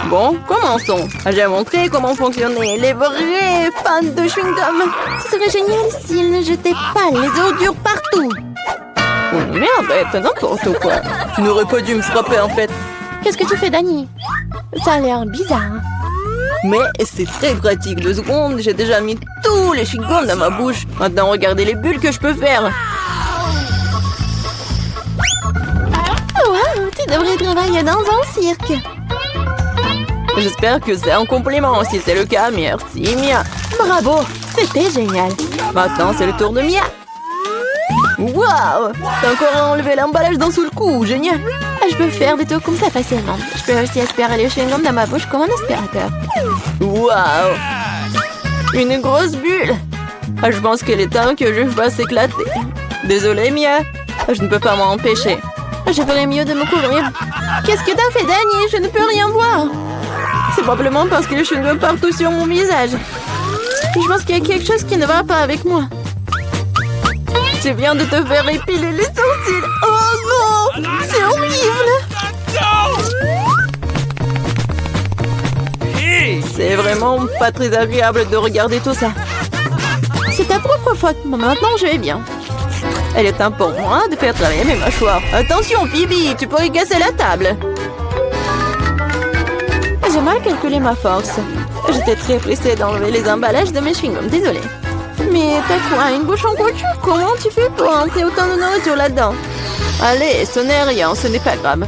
Bon, commençons. J'ai montré comment fonctionnaient les vrais fans de chewing-gum. Ce serait génial s'ils ne jetaient pas les ordures partout. Oh merde, c'est n'importe quoi. Tu n'aurais pas dû me frapper en fait. Qu'est-ce que tu fais, Danny? Ça a l'air bizarre. Mais c'est très pratique. 2 secondes, j'ai déjà mis tous les chewing-gums dans ma bouche. Maintenant, regardez les bulles que je peux faire. Wow, tu devrais travailler dans un cirque. J'espère que c'est un compliment. Si c'est le cas, merci Mia. Bravo, c'était génial. Maintenant, c'est le tour de Mia. Waouh, t'as encore enlevé l'emballage d'un seul coup, génial. Je peux faire des trucs comme ça facilement. Je peux aussi aspirer le chewing-gum dans ma bouche comme un aspirateur. Waouh, une grosse bulle. Je pense qu'il est temps que je fasse éclater. Désolée Mia, je ne peux pas m'en empêcher. Je ferais mieux de me couvrir. Qu'est-ce que t'as fait, Danny? Je ne peux rien voir. C'est probablement parce que le chewing-gum partout sur mon visage. Je pense qu'il y a quelque chose qui ne va pas avec moi. Tu viens de te faire épiler les sourcils. Oh non, c'est horrible. C'est vraiment pas très agréable de regarder tout ça. C'est ta propre faute, mais maintenant je vais bien. Il est temps pour moi de faire travailler mes mâchoires. Attention, Phoebe, tu pourrais casser la table. J'ai mal calculé ma force. J'étais très pressée d'enlever les emballages de mes chewing-gums, désolée. Mais t'as quoi, une bouche en couture? Comment tu fais pour entrer autant de nourriture là-dedans? Allez, ce n'est rien, ce n'est pas grave.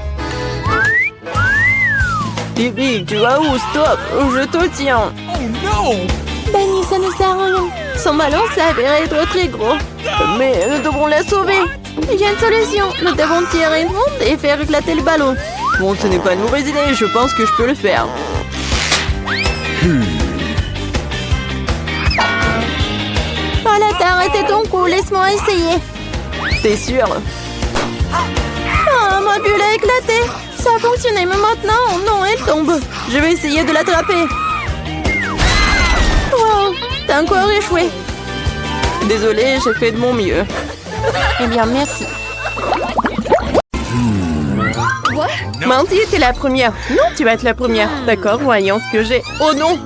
Phoebe, tu vas où? Stop, je te tiens. Oh non! Danny, ça ne sert à rien. Son ballon s'avère être très gros. Mais nous devrons la sauver. Il y a une solution. Nous devons tirer une onde et faire éclater le ballon. Bon, ce n'est pas une mauvaise idée. Je pense que je peux le faire. Voilà, t'as arrêté ton coup. Laisse-moi essayer. T'es sûr? Ah, ma bulle a éclaté. Ça a fonctionné, mais maintenant, non, elle tombe. Je vais essayer de l'attraper. Wow, t'as encore échoué. Désolée, j'ai fait de mon mieux. Eh bien, merci. Mandy était la première. Non, tu vas être la première. D'accord, voyons ce que j'ai. Oh non!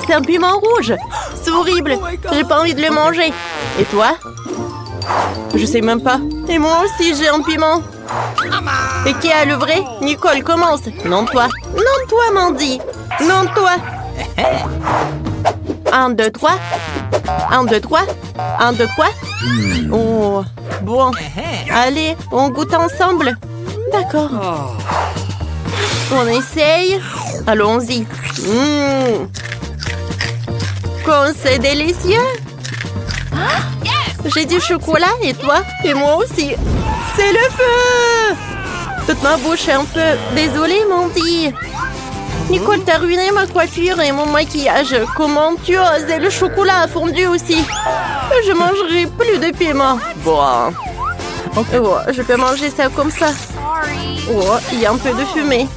C'est un piment rouge. C'est horrible. J'ai pas envie de le manger. Et toi? Je sais même pas. Et moi aussi, j'ai un piment. Et qui a le vrai? Nicole, commence. Non, toi. Non, toi, Mandy. Non, toi. 1, 2, 3. 1, 2, 3. 1, 2, 3. Oh, bon. Allez, on goûte ensemble. D'accord. On essaye. Allons-y. Comme c'est délicieux. J'ai du chocolat et toi? Et moi aussi. C'est le feu! Toute ma bouche est un peu... Désolée, Mandy. Nicole, t'as ruiné ma coiffure et mon maquillage. Comment tu oses? Et le chocolat a fondu aussi. Je mangerai plus de piment. Bon. Oh, je peux manger ça comme ça. Oh, il y a un peu de fumée.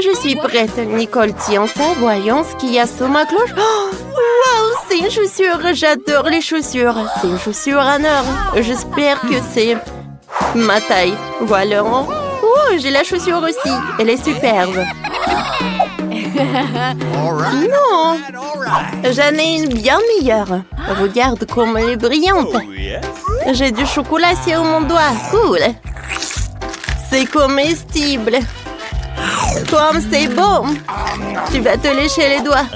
Je suis prête. Nicole, tiens ça. Voyons ce qu'il y a sur ma cloche. Oh, wow, c'est une chaussure. J'adore les chaussures. C'est une chaussure en or. J'espère que c'est ma taille. Voilà. Oh, j'ai la chaussure aussi. Elle est superbe. Non, j'en ai une bien meilleure. Regarde comme elle est brillante. J'ai du chocolat sur mon doigt. Cool. C'est comestible. Comme c'est bon. Tu vas te lécher les doigts.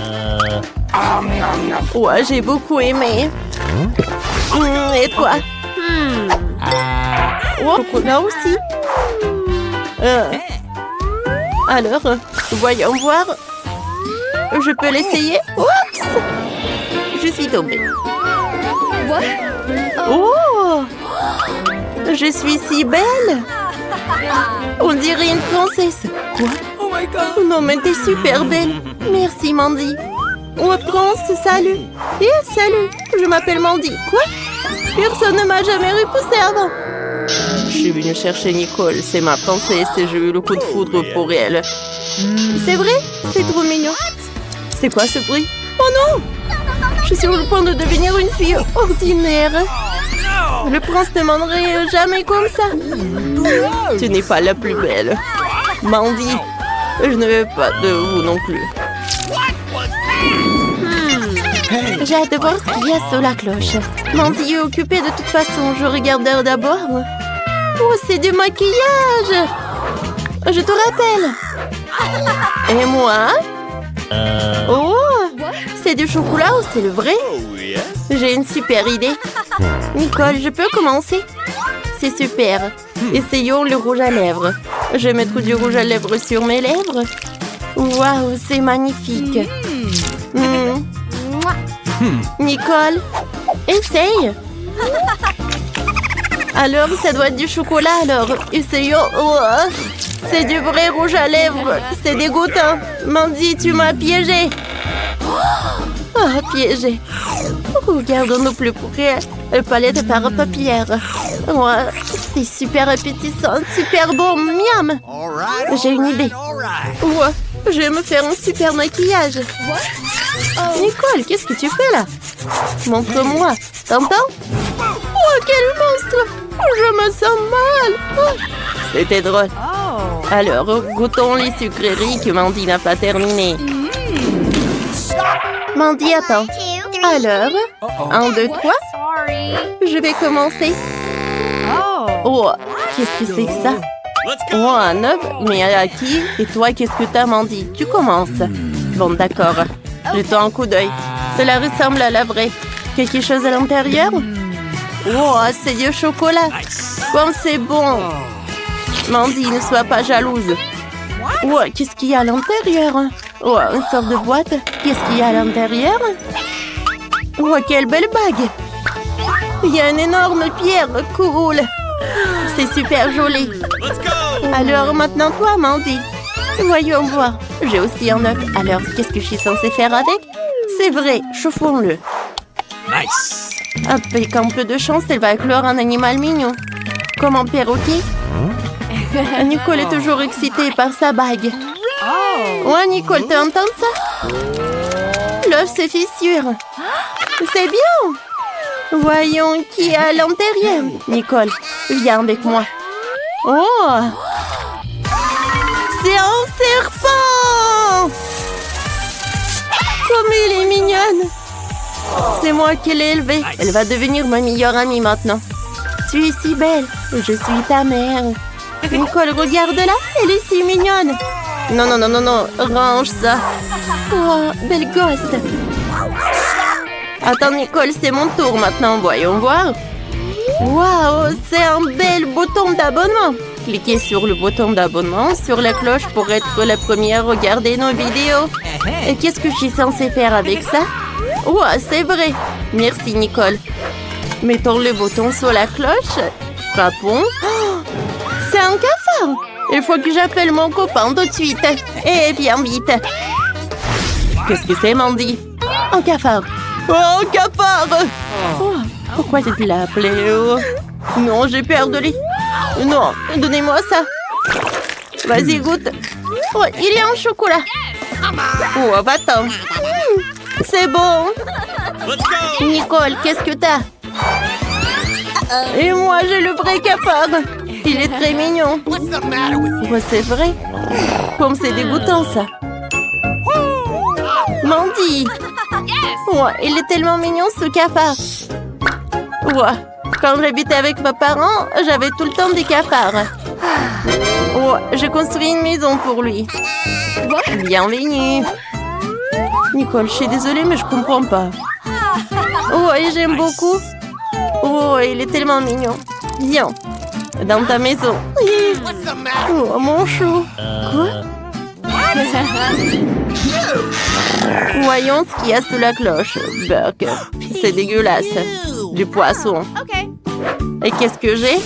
Ouais, j'ai beaucoup aimé. Et toi? Oh, chocolat aussi. Alors, voyons voir. Je peux l'essayer? Oups! Je suis tombée. Oh! Je suis si belle! On dirait une princesse. Quoi? Oh my God! Non, mais t'es super belle. Merci, Mandy. Oh, prince, salut. Salut, je m'appelle Mandy. Quoi? Personne ne m'a jamais repoussée avant. Je suis venue chercher Nicole, c'est ma princesse et j'ai eu le coup de foudre pour elle. C'est vrai? C'est trop mignon. C'est quoi ce bruit? Oh non! Je suis sur le point de devenir une fille ordinaire. Le prince ne m'aimerait jamais comme ça. Tu n'es pas la plus belle. Mandy, je ne veux pas de vous non plus. J'ai hâte de voir ce qu'il y a sur la cloche. Mandy est occupée de toute façon. Je regarde d'abord. Oh, c'est du maquillage! Je te rappelle. Et moi? Oh! C'est du chocolat ou c'est le vrai? J'ai une super idée. Nicole, je peux commencer? C'est super. Essayons le rouge à lèvres. Je vais mettre du rouge à lèvres sur mes lèvres. Waouh, c'est magnifique. Nicole, essaye. Alors, ça doit être du chocolat, alors. Essayons. Oh, c'est du vrai rouge à lèvres. C'est dégoûtant. Mandy, tu m'as piégé. Oh, piégé. Regardons-nous plus près. Le palette par papier. Ouais, c'est super appétissant, super bon. Miam. J'ai une idée. Ouais, je vais me faire un super maquillage. Nicole, qu'est-ce que tu fais là? Montre-moi. T'entends? Oh, quel monstre! Je me sens mal. Oh. C'était drôle. Alors, goûtons les sucreries que Mandy n'a pas terminées. Mandy, attends. Alors, 1, 2, 3. Je vais commencer. Oh, qu'est-ce que c'est que ça? Oh, un œuf, mais à qui? Et toi, qu'est-ce que t'as, Mandy? Tu commences. Bon, d'accord. Jetons un coup d'œil. Cela ressemble à la vraie. Quelque chose à l'intérieur? Oh, c'est du chocolat. Comme c'est bon. Mandy, ne sois pas jalouse. Oh, qu'est-ce qu'il y a à l'intérieur? Oh, une sorte de boîte. Qu'est-ce qu'il y a à l'intérieur? Oh, quelle belle bague. Il y a une énorme pierre. Cool. C'est super joli. Alors, maintenant toi, Mandy. Voyons voir. J'ai aussi un œuf. Alors, qu'est-ce que je suis censée faire avec? C'est vrai, chauffons-le. Nice. Avec un peu de chance, elle va éclore un animal mignon. Comme un perroquet. Nicole est toujours excitée par sa bague. Ouais, Nicole, t'entends ça? L'œuf se fissure. C'est bien. Voyons qui est à l'intérieur. Nicole, viens avec moi. Oh! C'est un serpent! Comme elle est mignonne! C'est moi qui l'ai élevée. Elle va devenir ma meilleure amie maintenant. Tu es si belle. Je suis ta mère. Nicole, regarde-la. Elle est si mignonne. Non, non, non, non, non. Range ça. Oh, belle gosse. Attends, Nicole, c'est mon tour maintenant. Voyons voir. Waouh, c'est un bel bouton d'abonnement. Cliquez sur le bouton d'abonnement, sur la cloche pour être la première à regarder nos vidéos. Et qu'est-ce que je suis censée faire avec ça? Oh, c'est vrai. Merci, Nicole. Mettons le bouton sur la cloche. Frappons. Oh, c'est un cafard. Il faut que j'appelle mon copain tout de suite. Et viens vite. Qu'est-ce que c'est, Mandy? Un cafard. Oh, un cafard. Oh, pourquoi tu l'as appelé? Oh. Non, j'ai peur de lui. Non, donnez-moi ça. Vas-y, goûte. Oh, il est en chocolat. Oh, va-t'en. C'est bon. Nicole, qu'est-ce que t'as? Et moi, j'ai le vrai cafard. Il est très mignon. Oh, c'est vrai. Comme c'est dégoûtant, ça. Mandy. Oh, il est tellement mignon, ce cafard. Oh, quand j'habitais avec mes parents, j'avais tout le temps des cafards. Oh, j'ai construit une maison pour lui. Bienvenue. Nicole, je suis désolée, mais je comprends pas. Oh, et j'aime beaucoup. Oh, il est tellement mignon. Viens, dans ta maison. Oh, mon chou. Quoi? Voyons ce qu'il y a sous la cloche. Burger. C'est dégueulasse. Du poisson. Et qu'est-ce que j'ai?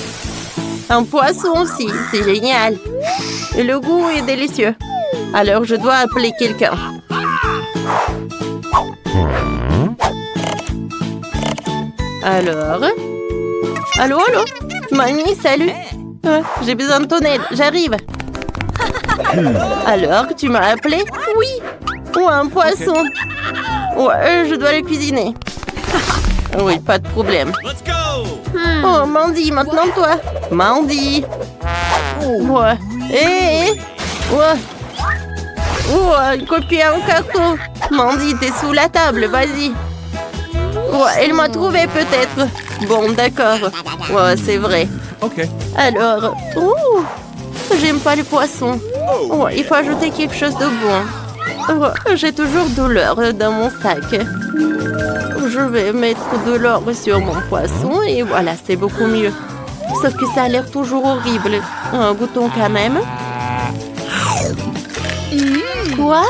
Un poisson aussi. C'est génial. Et le goût est délicieux. Alors, je dois appeler quelqu'un. Alors? Allô, allô? Mamie, salut. J'ai besoin de ton aide. J'arrive. Alors, tu m'as appelé? Oui. Ou un poisson. Ouais, je dois le cuisiner. Oui, pas de problème. Oh, Mandy, maintenant toi. Mandy. Ouais. Hé, ouais. Oh, une copie en carton. Mandy, t'es sous la table, vas-y. Ouais, elle m'a trouvé peut-être. Bon, d'accord. Ouais, c'est vrai. Alors, j'aime pas le poisson. Ouais, il faut ajouter quelque chose de bon. Ouais, j'ai toujours de l'or dans mon sac. Je vais mettre de l'or sur mon poisson et voilà, c'est beaucoup mieux. Sauf que ça a l'air toujours horrible. Goûtons quand même. Quoi?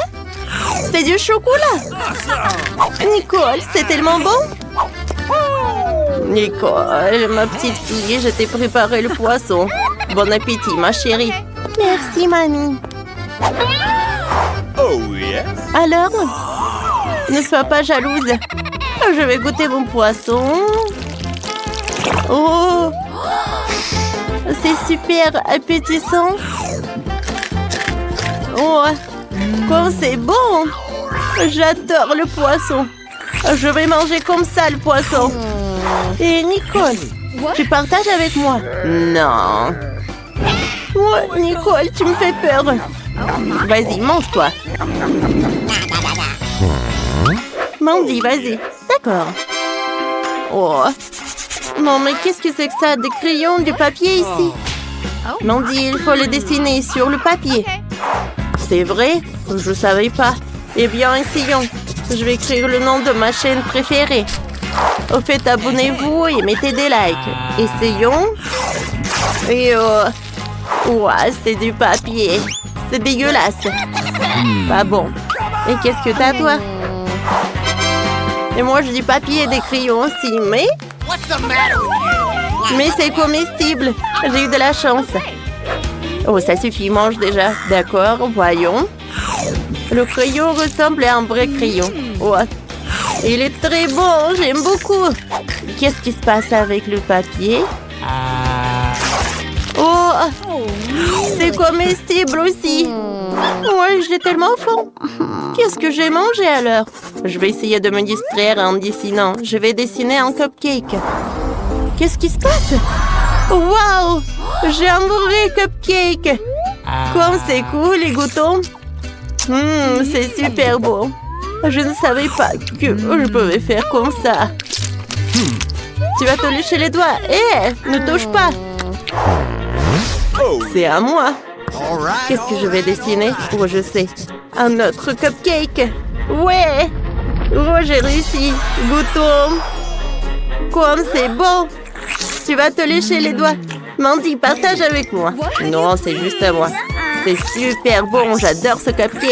C'est du chocolat. Nicole, c'est tellement bon. Nicole, ma petite fille, je t'ai préparé le poisson. Bon appétit, ma chérie. Merci, mamie. Oh, yes. Alors, ne sois pas jalouse. Je vais goûter mon poisson. Oh, c'est super appétissant. Oh, comme c'est bon. J'adore le poisson. Je vais manger comme ça le poisson. Et Nicole, tu partages avec moi? Non. Ouais, Nicole, tu me fais peur. Vas-y, mange-toi. Mandy, vas-y. D'accord. Oh. Non, mais qu'est-ce que c'est que ça? Des crayons, du papier ici? Mandy, il faut le dessiner sur le papier. C'est vrai? Je ne savais pas. Eh bien, essayons. Je vais écrire le nom de ma chaîne préférée. Au fait, abonnez-vous et mettez des likes. Essayons. Et ouah, c'est du papier. C'est dégueulasse. Pas bon. Et qu'est-ce que t'as, toi? Et moi, j'ai du papier et des crayons aussi, mais c'est comestible. J'ai eu de la chance. Oh, ça suffit, mange déjà. D'accord, voyons. Le crayon ressemble à un vrai crayon. Ouais. Il est très bon, j'aime beaucoup. Qu'est-ce qui se passe avec le papier? Oh, c'est comestible aussi. Ouais, j'ai tellement faim. Qu'est-ce que j'ai mangé alors? Je vais essayer de me distraire en dessinant. Je vais dessiner un cupcake. Qu'est-ce qui se passe? Waouh! J'ai un vrai cupcake. Comme c'est cool, les goûtons. C'est super beau. Je ne savais pas que je pouvais faire comme ça. Tu vas te lécher les doigts. Hé, ne touche pas. C'est à moi. Qu'est-ce que je vais dessiner? Oh, je sais. Un autre cupcake. Ouais. Oh, j'ai réussi. Goûtons. Comme c'est beau. Tu vas te lécher les doigts. Mandy, partage avec moi. Non, c'est juste à moi. C'est super bon. J'adore ce cupcake.